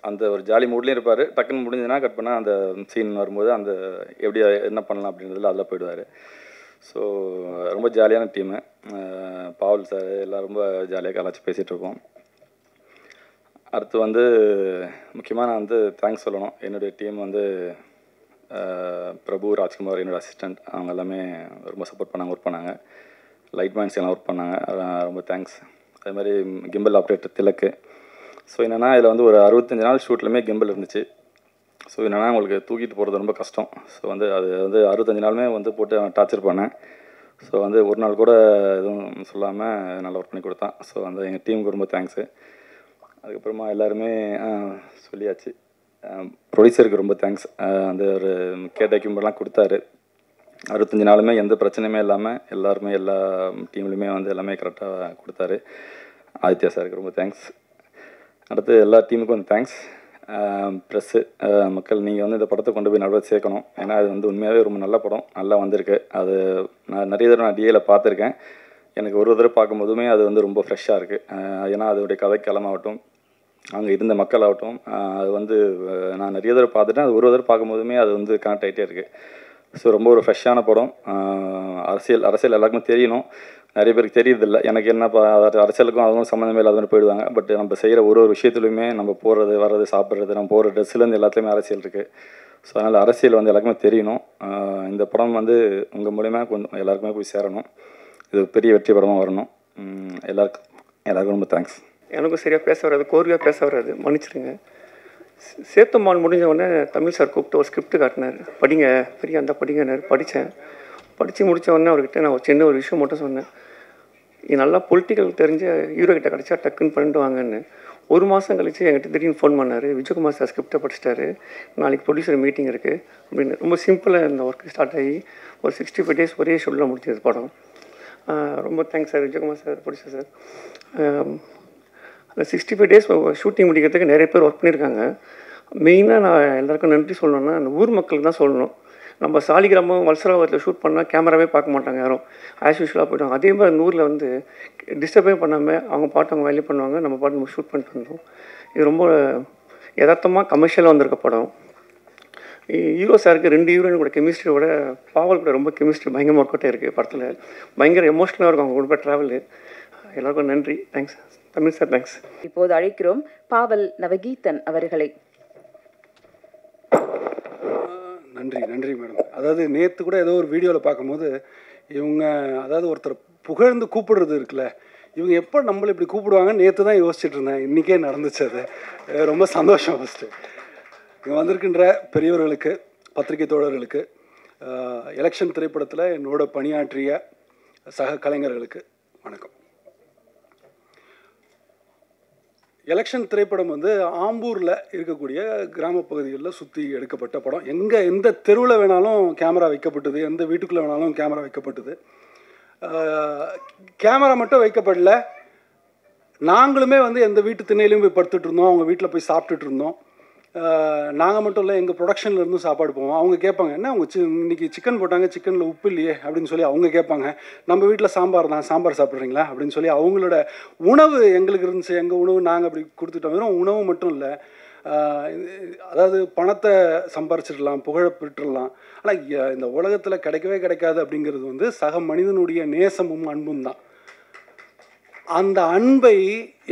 அந்த ஒரு ஜாலி மூட்லேயும் இருப்பார். டக்குன்னு முடிஞ்சுன்னா கட் பண்ணால் அந்த சீன் வரும்போது அந்த எப்படி என்ன பண்ணலாம் அப்படின்றதுல அதில் போயிடுவார். ஸோ ரொம்ப ஜாலியான டீமு. பாவல் சார் எல்லாம் ரொம்ப ஜாலியாக கலாச்சி பேசிகிட்ருக்கோம். அடுத்து வந்து முக்கியமாக நான் வந்து தேங்க்ஸ் சொல்லணும். என்னுடைய டீம் வந்து பிரபு, ராஜ்குமார் என்னோடய அசிஸ்டண்ட், அவங்க எல்லாமே ரொம்ப சப்போர்ட் பண்ணாங்க, ஒர்க் பண்ணாங்க. லைட் மேன்ஸ் எல்லாம் ஒர்க் பண்ணாங்க, ரொம்ப தேங்க்ஸ். அதே மாதிரி கிம்பல் ஆப்ரேட்டர் திலக்கு. ஸோ என்னென்னா இதில் வந்து ஒரு 65 நாள் ஷூட்லையுமே கிம்பல் இருந்துச்சு. ஸோ என்னென்னா உங்களுக்கு தூக்கிட்டு போகிறது ரொம்ப கஷ்டம். ஸோ வந்து அது வந்து 65 நாளுமே வந்து போட்டு டார்ச்சர் பண்ணேன். ஸோ வந்து ஒரு நாள் கூட எதுவும் சொல்லாமல் நல்லா ஒர்க் பண்ணி கொடுத்தான். ஸோ அந்த எங்கள் டீமுக்கு ரொம்ப தேங்க்ஸு. அதுக்கப்புறமா எல்லாருமே சொல்லியாச்சு. ப்ரொடியூசருக்கு ரொம்ப தேங்க்ஸ். அந்த ஒரு கேட்ட எக்யூப்மெண்ட்லாம் கொடுத்தாரு. 65 நாளுமே எந்த பிரச்சனையுமே இல்லாமல் எல்லாருமே எல்லா டீம்லையுமே வந்து எல்லாமே கரெக்டாக கொடுத்தாரு. ஆதித்யா சாருக்கு ரொம்ப தேங்க்ஸ். அடுத்து எல்லா டீமுக்கும் வந்து தேங்க்ஸ். ப்ரெஸ்ஸு, மக்கள், நீங்கள் வந்து இந்த படத்தை கொண்டு போய் நல்லா சேர்க்கணும். ஏன்னா அது வந்து உண்மையாகவே ரொம்ப நல்ல படம், நல்லா வந்திருக்கு. அது நான் நிறைய தடவை டிஏல பார்த்துருக்கேன். எனக்கு ஒரு தடவை பார்க்கும்போதுமே அது வந்து ரொம்ப ஃப்ரெஷ்ஷாக இருக்குது. ஏன்னா அதோடைய கதைக்களமாகட்டும், அங்கே இருந்த மக்களாகட்டும், அது வந்து நான் நிறைய தடவை பார்த்துட்டேன். அது ஒரு தடவை பார்க்கும்போதுமே அது வந்து கனெக்ட் ஆகிட்டே இருக்குது. ஸோ ரொம்ப ஒரு ஃப்ரெஷ்ஷான படம். அரசியல் எல்லாருக்குமே தெரியணும், நிறைய பேருக்கு தெரியறதில்லை. எனக்கு என்னப்பா அரசியலுக்கும் அதுவும் சம்மந்தமே இல்லாத மாதிரி போயிடுவாங்க. பட் நம்ம செய்கிற ஒரு விஷயத்துலையுமே நம்ம போகிறது வர்றது சாப்பிட்றது நம்ம போகிற ட்ரெஸ்ஸுலேருந்து எல்லாத்துலேயுமே அரசியல் இருக்குது. ஸோ அதனால் அரசியல் வந்து எல்லாருக்குமே தெரியணும். இந்த படம் வந்து உங்கள் மூலிமா கொஞ்சம் எல்லாருக்குமே போய் சேரணும். இது பெரிய வெற்றி படமாக வரணும். எல்லாருக்கும் ரொம்ப தேங்க்ஸ். எனக்கும் சரியாக பேச வராது, கோர்வையாக பேச வராது, மன்னிச்சிடுங்க. சேத்துமான் முடிஞ்ச உடனே தமிழ் சார் கூப்பிட்டு ஒரு ஸ்கிரிப்ட் காட்டினார். படிங்க, பெரிய அந்த படிங்கன்னாரு. படித்து முடித்த உடனே அவர்கிட்ட நான் ஒரு சின்ன ஒரு விஷயம் மட்டும் சொன்னேன். இது நல்லா பொலிட்டிக்கல் தெரிஞ்ச ஹீரோ கிட்ட கிடச்சா டக்குன்னு பண்ணிட்டு வாங்கன்னு. ஒரு மாதம் கழிச்சு என்கிட்ட திடீர்னு ஃபோன் பண்ணார். விஜயகுமார் சார் ஸ்கிரிப்டை படிச்சிட்டாரு, நாளைக்கு ப்ரொடியூசர் மீட்டிங் இருக்குது அப்படின்னு. ரொம்ப சிம்பிளாக இந்த ஒர்க் ஸ்டார்ட் ஆகி ஒரு 65 days ஒரே ஷெட்யூலில் முடிச்சது படம். ரொம்ப thanks sir, Vijayakumar sir, producer sir. அந்த 65 days ஷூட்டிங் முடிக்கிறதுக்கு நிறைய பேர் ஒர்க் பண்ணியிருக்காங்க. மெயினாக நான் எல்லாருக்கும் நன்றி சொல்லணுன்னா அந்த ஊர் மக்களுக்கு தான் சொல்லணும். நம்ம சாலிகிராமம் வல்சராவத்தில் ஷூட் பண்ணால் கேமராவே பார்க்க மாட்டாங்க யாரும், ஆஸ் யூஷுவலாக போய்ட்டாங்க. அதே மாதிரி அந்த ஊரில் வந்து டிஸ்டர்பே பண்ணாமல் அவங்க பாட்டு அவங்க வேலையை பண்ணுவாங்க, நம்ம பாட்டு நம்ம ஷூட் பண்ணிட்டு வந்தோம். இது ரொம்ப யதார்த்தமாக கமர்ஷியலாக வந்திருக்க படம். ஹீரோ சாருக்கு 2 ஹீரோயின் கூட கெமிஸ்ட்ரியோட பாவல் கூட ரொம்ப கெமிஸ்ட்ரி பயங்கரமாக ஒர்க் அவுட்டாக இருக்குது படத்தில். பயங்கர எமோஷனலாக இருக்கும் அவங்க கூட ட்ராவலு. எல்லாருக்கும் நன்றி, தேங்க்ஸ். Tamil sir thanks. இப்போது அழைக்கிறோம் பாவல் நவகீதன் அவர்களை. நன்றி மேடம். அதாவது நேற்று கூட ஏதோ ஒரு வீடியோவில் பார்க்கும்போது இவங்க அதாவது ஒருத்தர் புகழ்ந்து கூப்பிடுறது இருக்குல்ல, இவங்க எப்போ நம்மளை இப்படி கூப்பிடுவாங்கன்னு நேற்று தான் யோசிச்சுட்டு இருந்தேன். இன்றைக்கே நடந்துச்சு. அது ரொம்ப சந்தோஷம். ஃபஸ்ட்டு இங்கே வந்திருக்கின்ற பெரியவர்களுக்கு, பத்திரிகை தோழர்களுக்கு, எலெக்ஷன் திரைப்படத்தில் என்னோட பணியாற்றிய சக கலைஞர்களுக்கு வணக்கம். எலெக்ஷன் திரைப்படம் வந்து ஆம்பூரில் இருக்கக்கூடிய கிராம பகுதிகளில் சுற்றி எடுக்கப்பட்ட படம். எந்த தெருவில் வேணாலும் கேமரா வைக்கப்பட்டது, எந்த வீட்டுக்குள்ளே வேணாலும் கேமரா வைக்கப்பட்டது. கேமரா மட்டும் வைக்கப்படல, நாங்களுமே வந்து எந்த வீட்டு திண்ணையிலையும் போய் படுத்துட்டு இருந்தோம், அவங்க வீட்டில் போய் சாப்பிட்டுட்டு இருந்தோம். நாங்கள் மட்டும் இல்லை, எங்கள் ப்ரொடக்ஷனில் இருந்து சாப்பாடு போவோம். அவங்க கேட்பாங்க, என்ன அவங்க இன்னைக்கு சிக்கன் போட்டாங்க, சிக்கனில் உப்பு இல்லையே அப்படின்னு சொல்லி அவங்க கேட்பாங்க. நம்ம வீட்டில் சாம்பார் தான், சாம்பார் சாப்பிட்றீங்களா அப்படின்னு சொல்லி அவங்களோட உணவு எங்களுக்கு இருந்துச்சு. எங்கள் உணவு நாங்கள் அப்படி கொடுத்துட்டோம். வெறும் உணவு மட்டும் இல்லை, அதாவது பணத்தை சம்பாரிச்சிடலாம், புகழை பெற்றுடலாம். ஆனால் இந்த உலகத்தில் கிடைக்கவே கிடைக்காது அப்படிங்கிறது வந்து சக மனிதனுடைய நேசமும் அன்பும் தான். அந்த அன்பை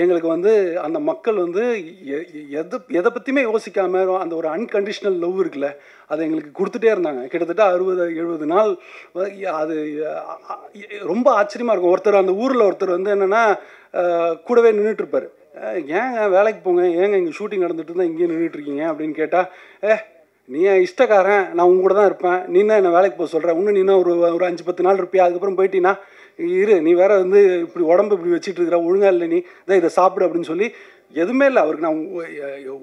எங்களுக்கு வந்து அந்த மக்கள் வந்து எதை பற்றியுமே யோசிக்காமல் அந்த ஒரு அன்கண்டிஷ்னல் லவ் இருக்குல்ல, அதை எங்களுக்கு கொடுத்துட்டே இருந்தாங்க. கிட்டத்தட்ட 60-70 நாள். அது ரொம்ப ஆச்சரியமாக இருக்கும். ஒருத்தர் அந்த ஊரில் ஒருத்தர் வந்து என்னென்னா கூடவே நின்றுட்டுருப்பார். ஏங்க வேலைக்கு போங்க, ஏங்க இங்கே ஷூட்டிங் நடந்துட்டு இருந்தால் இங்கேயே நின்றுட்டுருக்கீங்க அப்படின்னு கேட்டால், நீ என் இஷ்டக்காரன், நான் உங்க கூட தான் இருப்பேன், நீ தான் என்னை வேலைக்கு போக சொல்கிறேன், இன்னும் நீனா ஒரு 5-10 நாள் இருப்பியா, அதுக்கப்புறம் போயிட்டீங்கன்னா இரு, நீ வேற வந்து இப்படி உடம்பு இப்படி வச்சுட்டு இருக்கிற, ஒழுங்கா இல்லை, நீ இதை இதை சாப்பிடு அப்படின்னு சொல்லி எதுவுமே இல்லை அவருக்கு. நான்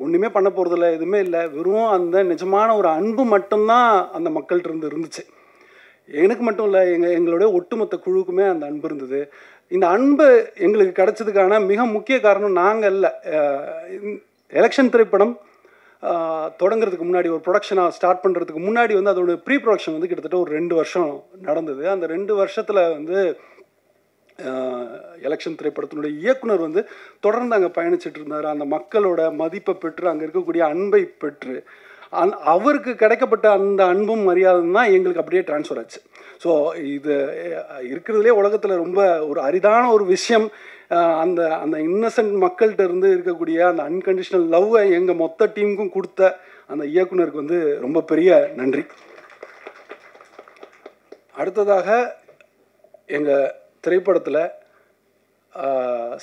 ஒன்றுமே பண்ண போகிறதில்ல, எதுவுமே இல்லை, வெறும் அந்த நிஜமான ஒரு அன்பு மட்டும்தான் அந்த மக்கள்கிட்ட இருந்துச்சு. எனக்கு மட்டும் இல்லை, எங்களுடைய ஒட்டுமொத்த குழுவுக்குமே அந்த அன்பு இருந்தது. இந்த அன்பு எங்களுக்கு கிடைச்சதுக்கான மிக முக்கிய காரணம் நாங்கள் இல்லை. எலெக்ஷன் திரைப்படம் தொடங்குறதுக்கு முன்னாடி, ஒரு ப்ரொடக்ஷனாக ஸ்டார்ட் பண்ணுறதுக்கு முன்னாடி வந்து அதோட ப்ரீ ப்ரொடக்ஷன் வந்து கிட்டத்தட்ட ஒரு 2 வருஷம் நடந்தது. அந்த 2 வருஷத்தில் வந்து எலெக்ஷன் திரைப்படத்தினுடைய இயக்குனர் வந்து தொடர்ந்து அங்கே பயணிச்சுட்டு இருந்தார். அந்த மக்களோட மதிப்பை பெற்று, அங்கே இருக்கக்கூடிய அன்பை பெற்று, அவருக்கு கிடைக்கப்பட்ட அந்த அன்பும் மரியாதையும் தான் எங்களுக்கு அப்படியே ட்ரான்ஸ்ஃபர் ஆச்சு. ஸோ இது இருக்கிறதுலே உலகத்தில் ரொம்ப ஒரு அரிதான ஒரு விஷயம். அந்த அந்த இன்னசென்ட் மக்கள்கிட்ட இருந்து இருக்கக்கூடிய அந்த அன்கண்டிஷனல் லவ்வை எங்கள் மொத்த டீமுக்கும் கொடுத்த அந்த இயக்குனருக்கு வந்து ரொம்ப பெரிய நன்றி. அடுத்ததாக எங்கள் திரைப்படத்தில்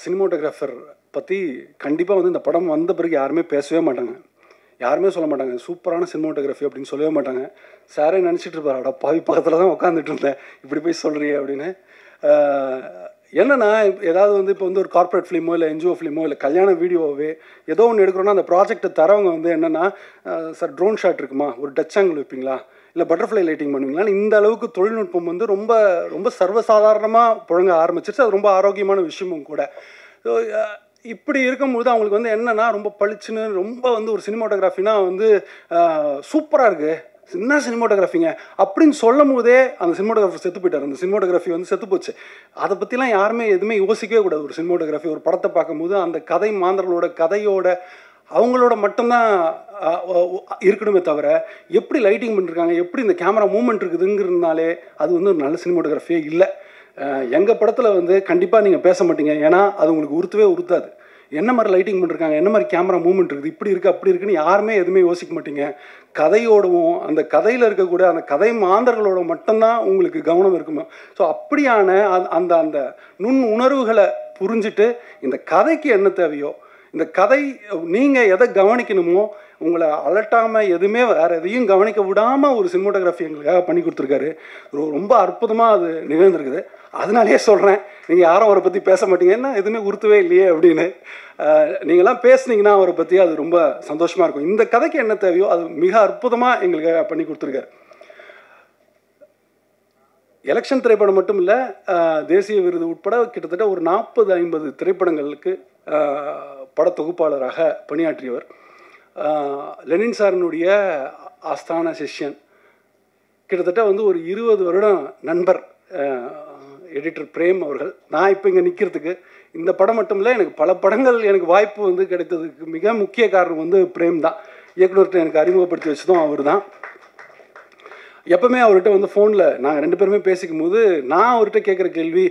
சினிமோட்டோகிராஃபர் பற்றி கண்டிப்பாக வந்து இந்த படம் வந்த பிறகு யாருமே பேசவே மாட்டாங்க, யாருமே சொல்ல மாட்டாங்க சூப்பரான சினிமோட்டோகிராஃபி அப்படின்னு சொல்லவே மாட்டாங்க. சாரே நினச்சிட்டு இருப்பார், அட பாவி பக்கத்தில் தான் உட்காந்துட்டு இருந்தேன், இப்படி போய் சொல்கிறியே அப்படின்னு. என்னென்னா ஏதாவது வந்து இப்போ வந்து ஒரு கார்ப்பரேட் ஃபிலிமோ இல்லை என்ஜிஓ ஃபிலிமோ இல்லை கல்யாண வீடியோவே ஏதோ ஒன்று எடுக்கிறோன்னா அந்த ப்ராஜெக்டை தரவங்க வந்து என்னென்னா, சார் ட்ரோன் ஷாட் இருக்குமா, ஒரு டச் ஆங்கிள் வைப்பீங்களா, இல்லை பட்டர்ஃப்ளை லைட்டிங் பண்ணுவீங்களா, இந்த அளவுக்கு தொழில்நுட்பம் வந்து ரொம்ப ரொம்ப சர்வசாதாரணமாக புழங்க ஆரம்பிச்சிருச்சு. அது ரொம்ப ஆரோக்கியமான விஷயமும் கூட. ஸோ இப்படி இருக்கும்போது அவங்களுக்கு வந்து என்னென்னா ரொம்ப பளிச்சுன்னு ரொம்ப வந்து ஒரு சினிமாட்டோகிராஃபினா வந்து சூப்பராக இருக்குது, என்ன சினிமாட்டோகிராஃபிங்க அப்படின்னு சொல்லும் போதே அந்த சினிமாட்டோகிராஃபர் செத்து போயிட்டார். அந்த சினிமாட்டோகிராஃபி வந்து செத்து போச்சு. அதை பற்றிலாம் யாருமே எதுவுமே யோசிக்கவே கூடாது. ஒரு சினிமாட்டோகிராஃபி ஒரு படத்தை பார்க்கும்போது அந்த கதை மாந்தர்களோட கதையோட அவங்களோட மட்டும்தான் இருக்கணுமே தவிர எப்படி லைட்டிங் பண்ணிருக்காங்க, எப்படி இந்த கேமரா மூவ்மெண்ட் இருக்குதுங்கிறதுனாலே அது வந்து ஒரு நல்ல சினிமாட்டோகிராஃபியே இல்லை. எங்கள் படத்தில் வந்து கண்டிப்பாக நீங்கள் பேச மாட்டீங்க, ஏன்னா அது உங்களுக்கு உறுத்தவே உறுத்தாது. என்ன மாதிரி லைட்டிங் பண்ணிருக்காங்க, என்ன மாதிரி கேமரா மூவ்மெண்ட் இருக்குது, இப்படி இருக்குது அப்படி இருக்குன்னு யாருமே எதுவுமே யோசிக்க மாட்டீங்க. கதையோடவும் அந்த கதையில் இருக்கக்கூடிய அந்த கதை மாந்தர்களோட மட்டும்தான் உங்களுக்கு கவனம் இருக்குமா. ஸோ அப்படியான அந்த அந்த நுண் உணர்வுகளை புரிஞ்சுட்டு இந்த கதைக்கு என்ன தேவையோ, இந்த கதை நீங்கள் எதை கவனிக்கணுமோ, உங்களை அலட்டாமல் எதுவுமே வேறு எதையும் கவனிக்க விடாமல் ஒரு சினிமாட்டோகிராஃபி எங்களுக்காக பண்ணி கொடுத்துருக்காரு. ரொம்ப அற்புதமாக அது நிகழ்ந்துருக்குது. அதனாலேயே சொல்கிறேன், நீங்கள் யாரும் அவரை பற்றி பேச மாட்டீங்க, என்ன எதுவுமே உறுத்தவே இல்லையே அப்படின்னு. நீங்களாம் பேசுனீங்கன்னா அவரை பற்றி அது ரொம்ப சந்தோஷமாக இருக்கும். இந்த கதைக்கு என்ன தேவையோ அது மிக அற்புதமாக எங்களுக்காக பண்ணி கொடுத்துருக்காரு. எலெக்ஷன் திரைப்படம் மட்டும் இல்லை, தேசிய விருது உட்பட கிட்டத்தட்ட ஒரு 40-50 திரைப்படங்களுக்கு படத்தொகுப்பாளராக பணியாற்றியவர். லெனின் சாரினுடைய ஆஸ்தான சிஷ்யன், கிட்டத்தட்ட வந்து ஒரு 20 வருடம் நண்பர் எடிட்டர் பிரேம் அவர்கள். நான் இப்போ இங்கே நிற்கிறதுக்கு இந்த படம் மட்டும் இல்லை, எனக்கு பல படங்கள் எனக்கு வாய்ப்பு வந்து கிடைத்ததுக்கு மிக முக்கிய காரணம் வந்து பிரேம் தான். இயக்குனர்கிட்ட எனக்கு அறிமுகப்படுத்தி வச்சதும் அவர் தான். எப்பவுமே அவர்கிட்ட வந்து ஃபோனில் நாங்கள் 2 பேருமே பேசிக்கும் போது நான் அவர்கிட்ட கேட்குற கேள்வி,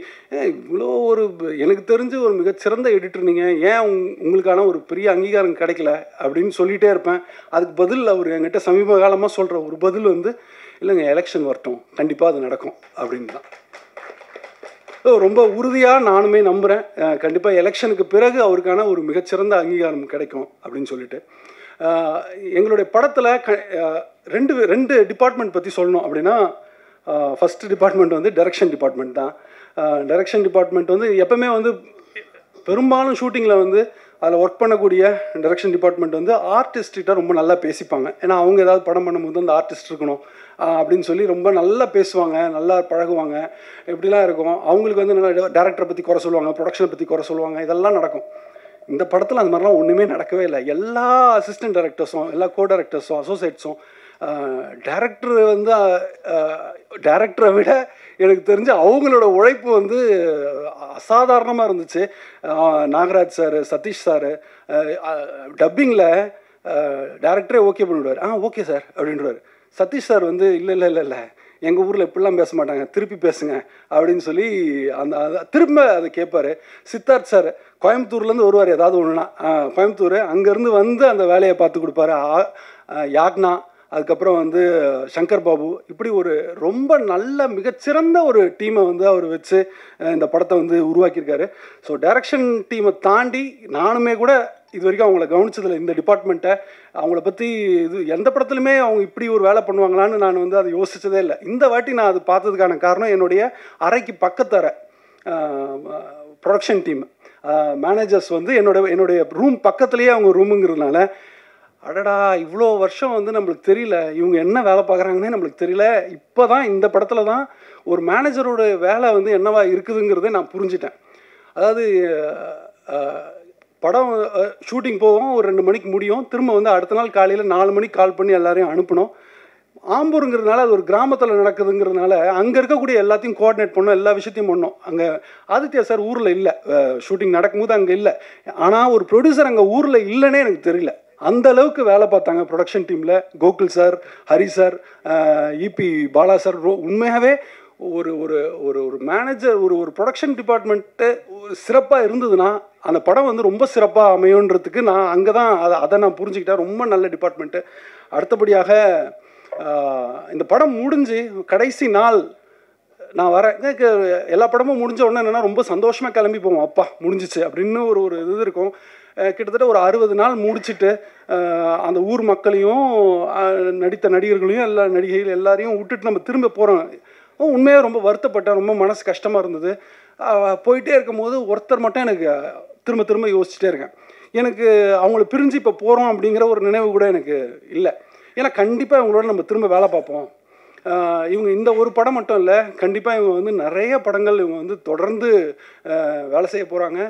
இவ்வளோ ஒரு எனக்கு தெரிஞ்சு ஒரு மிகச்சிறந்த எடிட்டர் நீங்கள், ஏன் உங்களுக்கான ஒரு பெரிய அங்கீகாரம் கிடைக்கல அப்படின்னு சொல்லிகிட்டே இருப்பேன். அதுக்கு பதில் அவர் என்கிட்ட சமீப காலமாக சொல்கிற ஒரு பதில் வந்து, இல்லைங்க எலெக்ஷன் வரட்டும் கண்டிப்பாக அது நடக்கும் அப்படின்னு தான். ஸோ ரொம்ப உறுதியாக நானுமே நம்புகிறேன், கண்டிப்பாக எலெக்ஷனுக்கு பிறகு அவருக்கான ஒரு மிகச்சிறந்த அங்கீகாரம் கிடைக்கும் அப்படின்னு சொல்லிட்டு. எங்களுடைய படத்தில் ரெண்டு டிபார்ட்மெண்ட் பற்றி சொல்லணும் அப்படின்னா, ஃபஸ்ட்டு டிபார்ட்மெண்ட் வந்து டைரக்ஷன் டிபார்ட்மெண்ட் தான். டைரக்ஷன் டிபார்ட்மெண்ட் வந்து எப்பவுமே வந்து பெரும்பாலும் ஷூட்டிங்கில் வந்து அதில் ஒர்க் பண்ணக்கூடிய டைரக்ஷன் டிபார்ட்மெண்ட் வந்து ஆர்டிஸ்ட்கிட்ட ரொம்ப நல்லா பேசிப்பாங்க. ஏன்னா அவங்க ஏதாவது படம் பண்ணும்போது அந்த ஆர்டிஸ்ட் இருக்கணும் அப்படின்னு சொல்லி ரொம்ப நல்லா பேசுவாங்க, நல்லா பழகுவாங்க, இப்படிலாம் இருக்கும். அவங்களுக்கு வந்து நல்லா டேரக்டரை பற்றி குறை சொல்லுவாங்க, ப்ரொடக்ஷனை பற்றி குறை சொல்லுவாங்க, இதெல்லாம் நடக்கும். இந்த படத்தில் அந்த மாதிரிலாம் ஒன்றுமே நடக்கவே இல்லை. எல்லா அசிஸ்டன்ட் டைரக்டர்ஸும், எல்லா கோ டைரக்டர்ஸும், அசோசியேட்ஸும், டைரக்டர் வந்து டைரக்டரை விட எனக்கு தெரிஞ்சு அவங்களோட உழைப்பு வந்து அசாதாரணமாக இருந்துச்சு. நாகராஜ் சார், சதீஷ் சார் டப்பிங்கில் டைரக்டரே ஓகே பண்ணிவிடுவார். ஓகே சார் அப்படின்றார். சதீஷ் சார் வந்து இல்லை எங்கள் ஊரில் இப்படிலாம் பேச மாட்டாங்க, திருப்பி பேசுங்க அப்படின்னு சொல்லி திரும்ப அதை கேட்பார். சித்தார்த் சார் கோயம்புத்தூர்லேருந்து வருவார், ஏதாவது ஒன்றுனா கோயம்புத்தூர், அங்கேருந்து வந்து அந்த வேலையை பார்த்து கொடுப்பாரு. யாக்னா, அதுக்கப்புறம் வந்து சங்கர் பாபு, இப்படி ஒரு ரொம்ப நல்ல மிகச்சிறந்த ஒரு டீமை வந்து அவர் வச்சு இந்த படத்தை வந்து உருவாக்கியிருக்காரு. ஸோ டைரக்ஷன் டீமை தாண்டி நானுமே கூட இது வரைக்கும் அவங்கள கவனிச்சதில்லை. இந்த டிபார்ட்மெண்ட்டை அவங்கள பற்றி எந்த படத்துலையுமே அவங்க இப்படி ஒரு வேலை பண்ணுவாங்களான்னு நான் வந்து அதை யோசித்ததே இல்லை. இந்த வாட்டி நான் அது பார்த்ததுக்கான காரணம் என்னுடைய அறைக்கு பக்கத்தர ப்ரொடக்ஷன் டீம் மேனேஜர்ஸ் வந்து என்னுடைய ரூம் பக்கத்துலேயே அவங்க ரூமுங்கிறதுனால, அடடா இவ்வளோ வருஷம் வந்து நம்மளுக்கு தெரியல இவங்க என்ன வேலை பார்க்குறாங்கன்னே நம்மளுக்கு தெரியல. இப்போ தான் இந்த படத்தில் தான் ஒரு மேனேஜரோட வேலை வந்து என்னவா இருக்குதுங்கிறத நான் புரிஞ்சிட்டேன். அதாவது படம் ஷூட்டிங் போவோம், ஒரு 2 மணிக்கு முடியும், திரும்ப வந்து அடுத்த நாள் காலையில் 4 மணிக்கு கால் பண்ணி எல்லாரையும் அனுப்பணும். ஆம்பூருங்கிறதுனால அது ஒரு கிராமத்தில் நடக்குதுங்கிறதுனால அங்கே இருக்கக்கூடிய எல்லாத்தையும் கோஆர்டினேட் பண்ணோம், எல்லா விஷயத்தையும் பண்ணோம். அங்கே ஆதித்யா சார் ஊரில் இல்லை, ஷூட்டிங் நடக்கும்போது அங்கே இல்லை. ஆனால் ஒரு ப்ரொடியூசர் அங்கே ஊரில் இல்லைன்னே எனக்கு தெரியல, அந்த அளவுக்கு வேலை பார்த்தாங்க ப்ரொடக்ஷன் டீமில். Gokul sir, Hari sir, EB Bala sir. உண்மையாகவே ஒரு ஒரு ஒரு ஒரு மேனேஜர், ஒரு ப்ரொடக்ஷன் டிபார்ட்மெண்ட்டு ஒரு சிறப்பாக இருந்ததுன்னா அந்த படம் வந்து ரொம்ப சிறப்பாக அமையுன்றதுக்கு நான் அங்கே தான் அதை நான் புரிஞ்சுக்கிட்டேன். ரொம்ப நல்ல டிபார்ட்மெண்ட்டு. அடுத்தபடியாக இந்த படம் முடிஞ்சு கடைசி நாள் நான் வரேன். எல்லா படமும் முடிஞ்ச உடனே என்னென்னா ரொம்ப சந்தோஷமாக கிளம்பி போவோம், அப்பா முடிஞ்சிச்சு அப்படின்னு ஒரு இது இருக்கும். கிட்டத்தட்ட ஒரு 60 நாள் முடிச்சுட்டு அந்த ஊர் மக்களையும் நடித்த நடிகர்களையும் எல்லா நடிகைகள் எல்லாரையும் விட்டுட்டு நம்ம திரும்ப போகிறோம். உண்மையாக ரொம்ப வருத்தப்பட்டேன், ரொம்ப மனசு கஷ்டமாக இருந்தது. போயிட்டே இருக்கும்போது ஒருத்தர் மட்டும் எனக்கு திரும்ப திரும்ப யோசிச்சுட்டே இருக்கேன். எனக்கு அவங்கள பிரிஞ்சு இப்போ போகிறோம் அப்படிங்கிற ஒரு நினைவு கூட எனக்கு இல்லை. ஏன்னா கண்டிப்பாக இவங்களோட நம்ம திரும்ப வேலை பார்ப்போம். இவங்க இந்த ஒரு படம் மட்டும் இல்லை, கண்டிப்பாக இவங்க வந்து நிறைய படங்கள் இவங்க வந்து தொடர்ந்து வேலை செய்ய போகிறாங்க,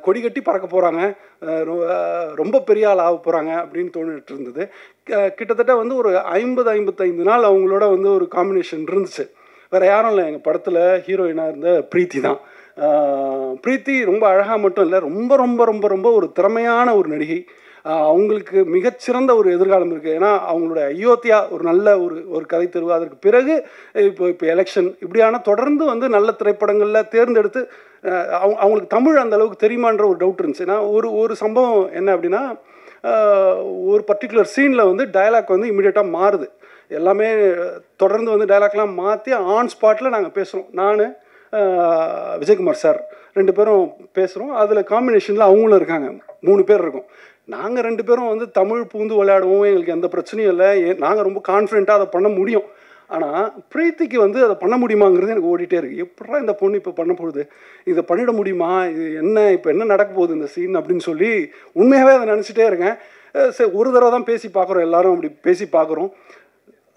கொடி கட்டி பறக்க போகிறாங்க, ரொம்ப பெரிய ஆள் ஆக போகிறாங்க அப்படின்னு தோணிட்டு இருந்தது. கிட்டத்தட்ட வந்து ஒரு 50-55 நாள் அவங்களோட வந்து ஒரு காம்பினேஷன் இருந்துச்சு. வேறு யாரும் இல்லை, எங்கள் படத்தில் ஹீரோயினாக இருந்த பிரீத்தி தான். பிரீத்தி ரொம்ப அழகாக மட்டும் இல்லை, ரொம்ப ரொம்ப ரொம்ப ரொம்ப ஒரு திறமையான ஒரு நடிகை. அவங்களுக்கு மிகச்சிறந்த ஒரு எதிர்காலம் இருக்குது. ஏன்னா அவங்களோட அயோத்தியா ஒரு நல்ல ஒரு கதை தெருவு, அதற்கு பிறகு இப்போ எலெக்ஷன், இப்படியான தொடர்ந்து வந்து நல்ல திரைப்படங்களில் தேர்ந்தெடுத்து அவங்களுக்கு தமிழ் அந்த அளவுக்கு தெரியுமான்ற ஒரு டவுட் இருந்துச்சு. ஏன்னா ஒரு சம்பவம் என்ன அப்படின்னா, ஒரு பர்டிகுலர் சீனில் வந்து டயலாக் வந்து இமீடியட்டாக மாறுது. எல்லாமே தொடர்ந்து வந்து டயலாக்லாம் மாற்றி ஆன் ஸ்பாட்டில் நாங்கள் பேசுகிறோம். நான் விஜயகுமார் சார் 2 பேரும் பேசுகிறோம். அதில் காம்பினேஷனில் அவங்களும் இருக்காங்க, 3 பேர் இருக்கோம். நாங்கள் 2 பேரும் வந்து தமிழ் பூந்து விளையாடுவோம், எங்களுக்கு எந்த பிரச்சனையும் இல்லை, நாங்கள் ரொம்ப கான்ஃபிடென்ட்டாக அதை பண்ண முடியும். ஆனால் பிரீத்திக்கு வந்து அதை பண்ண முடியுமாங்கிறது எனக்கு ஓடிட்டே இருக்குது. எப்படா இந்த பொண்ணு இப்போ பண்ண போகுது, இதை பண்ணிட முடியுமா, இது என்ன இப்போ என்ன நடக்க போகுது இந்த சீன் அப்படின்னு சொல்லி உண்மையாகவே அதை நினச்சிட்டே இருக்கேன். சரி, ஒரு தடவை தான் பேசி பார்க்குறோம், எல்லோரும் அப்படி பேசி பார்க்குறோம்.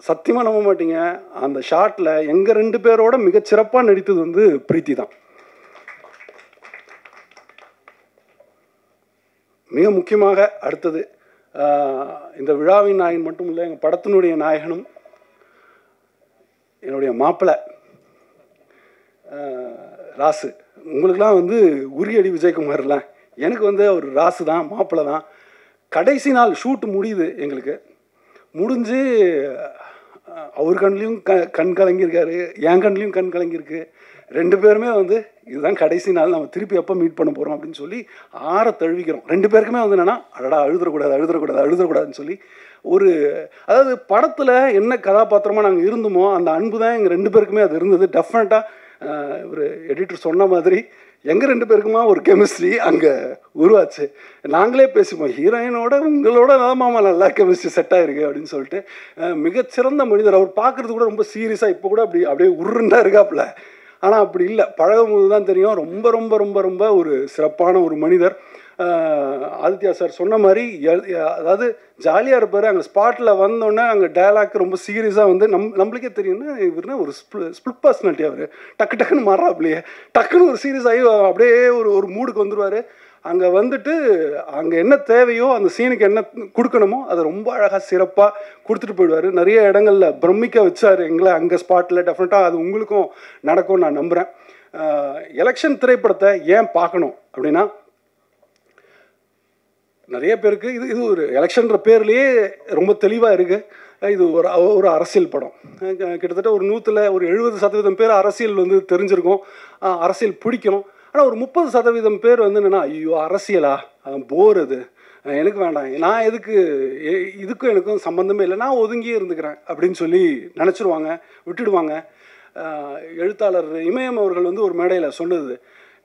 சத்தியமாக நம்ப மாட்டீங்க, அந்த ஷாட்டில் எங்கள் 2 பேரோட மிகச்சிறப்பாக நடித்தது வந்து பிரீத்தி தான். மிக முக்கியமாக அடுத்தது இந்த விழாவின் நாயகன் மட்டும் இல்லை, எங்கள் படத்தினுடைய நாயகனும் என்னுடைய மாப்பிள்ளை ராசு. உங்களுக்கெல்லாம் வந்து உரியடி விஜயகுமார்லாம், எனக்கு வந்து அவர் ராசு தான், மாப்பிள்ளை தான். கடைசி நாள் ஷூட்டு முடியுது, எங்களுக்கு முடிஞ்சு அவர் கண்லேயும் கண் கலங்கியிருக்காரு, என் கண்லேயும் கண் கலங்கியிருக்கு. 2 பேருமே வந்து இதுதான் கடைசி நாள், நம்ம திருப்பி எப்போ மீட் பண்ண போகிறோம் அப்படின்னு சொல்லி ஆற தழுவிக்கிறோம். 2 பேருக்குமே வந்து என்னென்னா, அடடா அழுதுறக்கூடாதுன்னு சொல்லி அதாவது படத்தில் என்ன கதாபாத்திரமாக நாங்கள் இருந்தோமோ அந்த அன்பு தான் எங்கள் 2 பேருக்குமே அது இருந்தது. டெஃபினட்டாக ஒரு எடிட்டர் சொன்ன மாதிரி எங்கள் 2 பேருக்குமா ஒரு கெமிஸ்ட்ரி அங்கே உருவாச்சு. நாங்களே பேசிப்போம், ஹீரோயினோட உங்களோட தான் மாமா நல்லா கெமிஸ்ட்ரி செட் ஆகிருக்கு அப்படின்னு சொல்லிட்டு. மிகச்சிறந்த மனிதர் அவர். பார்க்குறது கூட ரொம்ப சீரியஸாக இப்போ கூட அப்படியே உருண்டா இருக்காப்புல. ஆனால் அப்படி இல்லை, பழகும் போது தான் தெரியும் ரொம்ப ரொம்ப ரொம்ப ரொம்ப ஒரு சிறப்பான ஒரு மனிதர். ஆதித்யா சார் சொன்ன மாதிரி அதாவது ஜாலியாக இருப்பார். அங்கே ஸ்பாட்டில் வந்தோடனே அங்கே டயலாக் ரொம்ப சீரியஸாக வந்து நம்மளுக்கே தெரியும்னா இவருனா ஒரு ஸ்பிளிட் பர்சனாலிட்டி. அவர் டக்குன்னு மாறாப்லையே டக்குன்னு ஒரு சீரியஸ் ஆகி அப்படியே ஒரு மூடுக்கு வந்துடுவார். அங்கே வந்துட்டு அங்கே என்ன தேவையோ அந்த சீனுக்கு என்ன கொடுக்கணுமோ அதை ரொம்ப அழகாக சிறப்பாக கொடுத்துட்டு போயிடுவார். நிறைய இடங்களில் பிரமிக்க வச்சார் எங்களை அங்கே ஸ்பாட்டில். டெஃபினட்டாக அது உங்களுக்கும் நடக்கும்னு நான் நம்புகிறேன். எலெக்ஷன் திரைப்படத்தை ஏன் பார்க்கணும் அப்படின்னா, நிறைய பேருக்கு இது ஒரு எலெக்ஷன்ற பேர்லேயே ரொம்ப தெளிவாக இருக்குது. இது ஒரு அரசியல் படம். கிட்டத்தட்ட ஒரு 100ல் ஒரு 70% பேர் அரசியல் வந்து தெரிஞ்சிருக்கும், அரசியல் பிடிக்கணும். ஆனால் ஒரு 30% பேர் வந்து என்னென்னா, ஐயோ அரசியலா, போர், அது எனக்கு வேண்டாம், நான் எதுக்கு, இதுக்கும் எனக்கும் சம்மந்தமே இல்லை, நான் ஒதுங்கியே இருந்துக்கிறேன் அப்படின்னு சொல்லி நினச்சிருவாங்க, விட்டுடுவாங்க. எழுத்தாளர் இமயம் அவர்கள் வந்து ஒரு மேடையில் சொன்னது,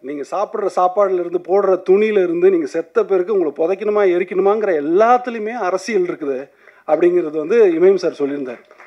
நீங்கள் சாப்பிட்ற சாப்பாடுலேருந்து போடுற துணியிலேருந்து நீங்கள் செத்த பேருக்கு உங்களை புதைக்கணுமா எரிக்கணுமாங்கிற எல்லாத்துலேயுமே அரசியல் இருக்குது அப்படிங்கிறது வந்து இமயம் சார் சொல்லியிருந்தார்.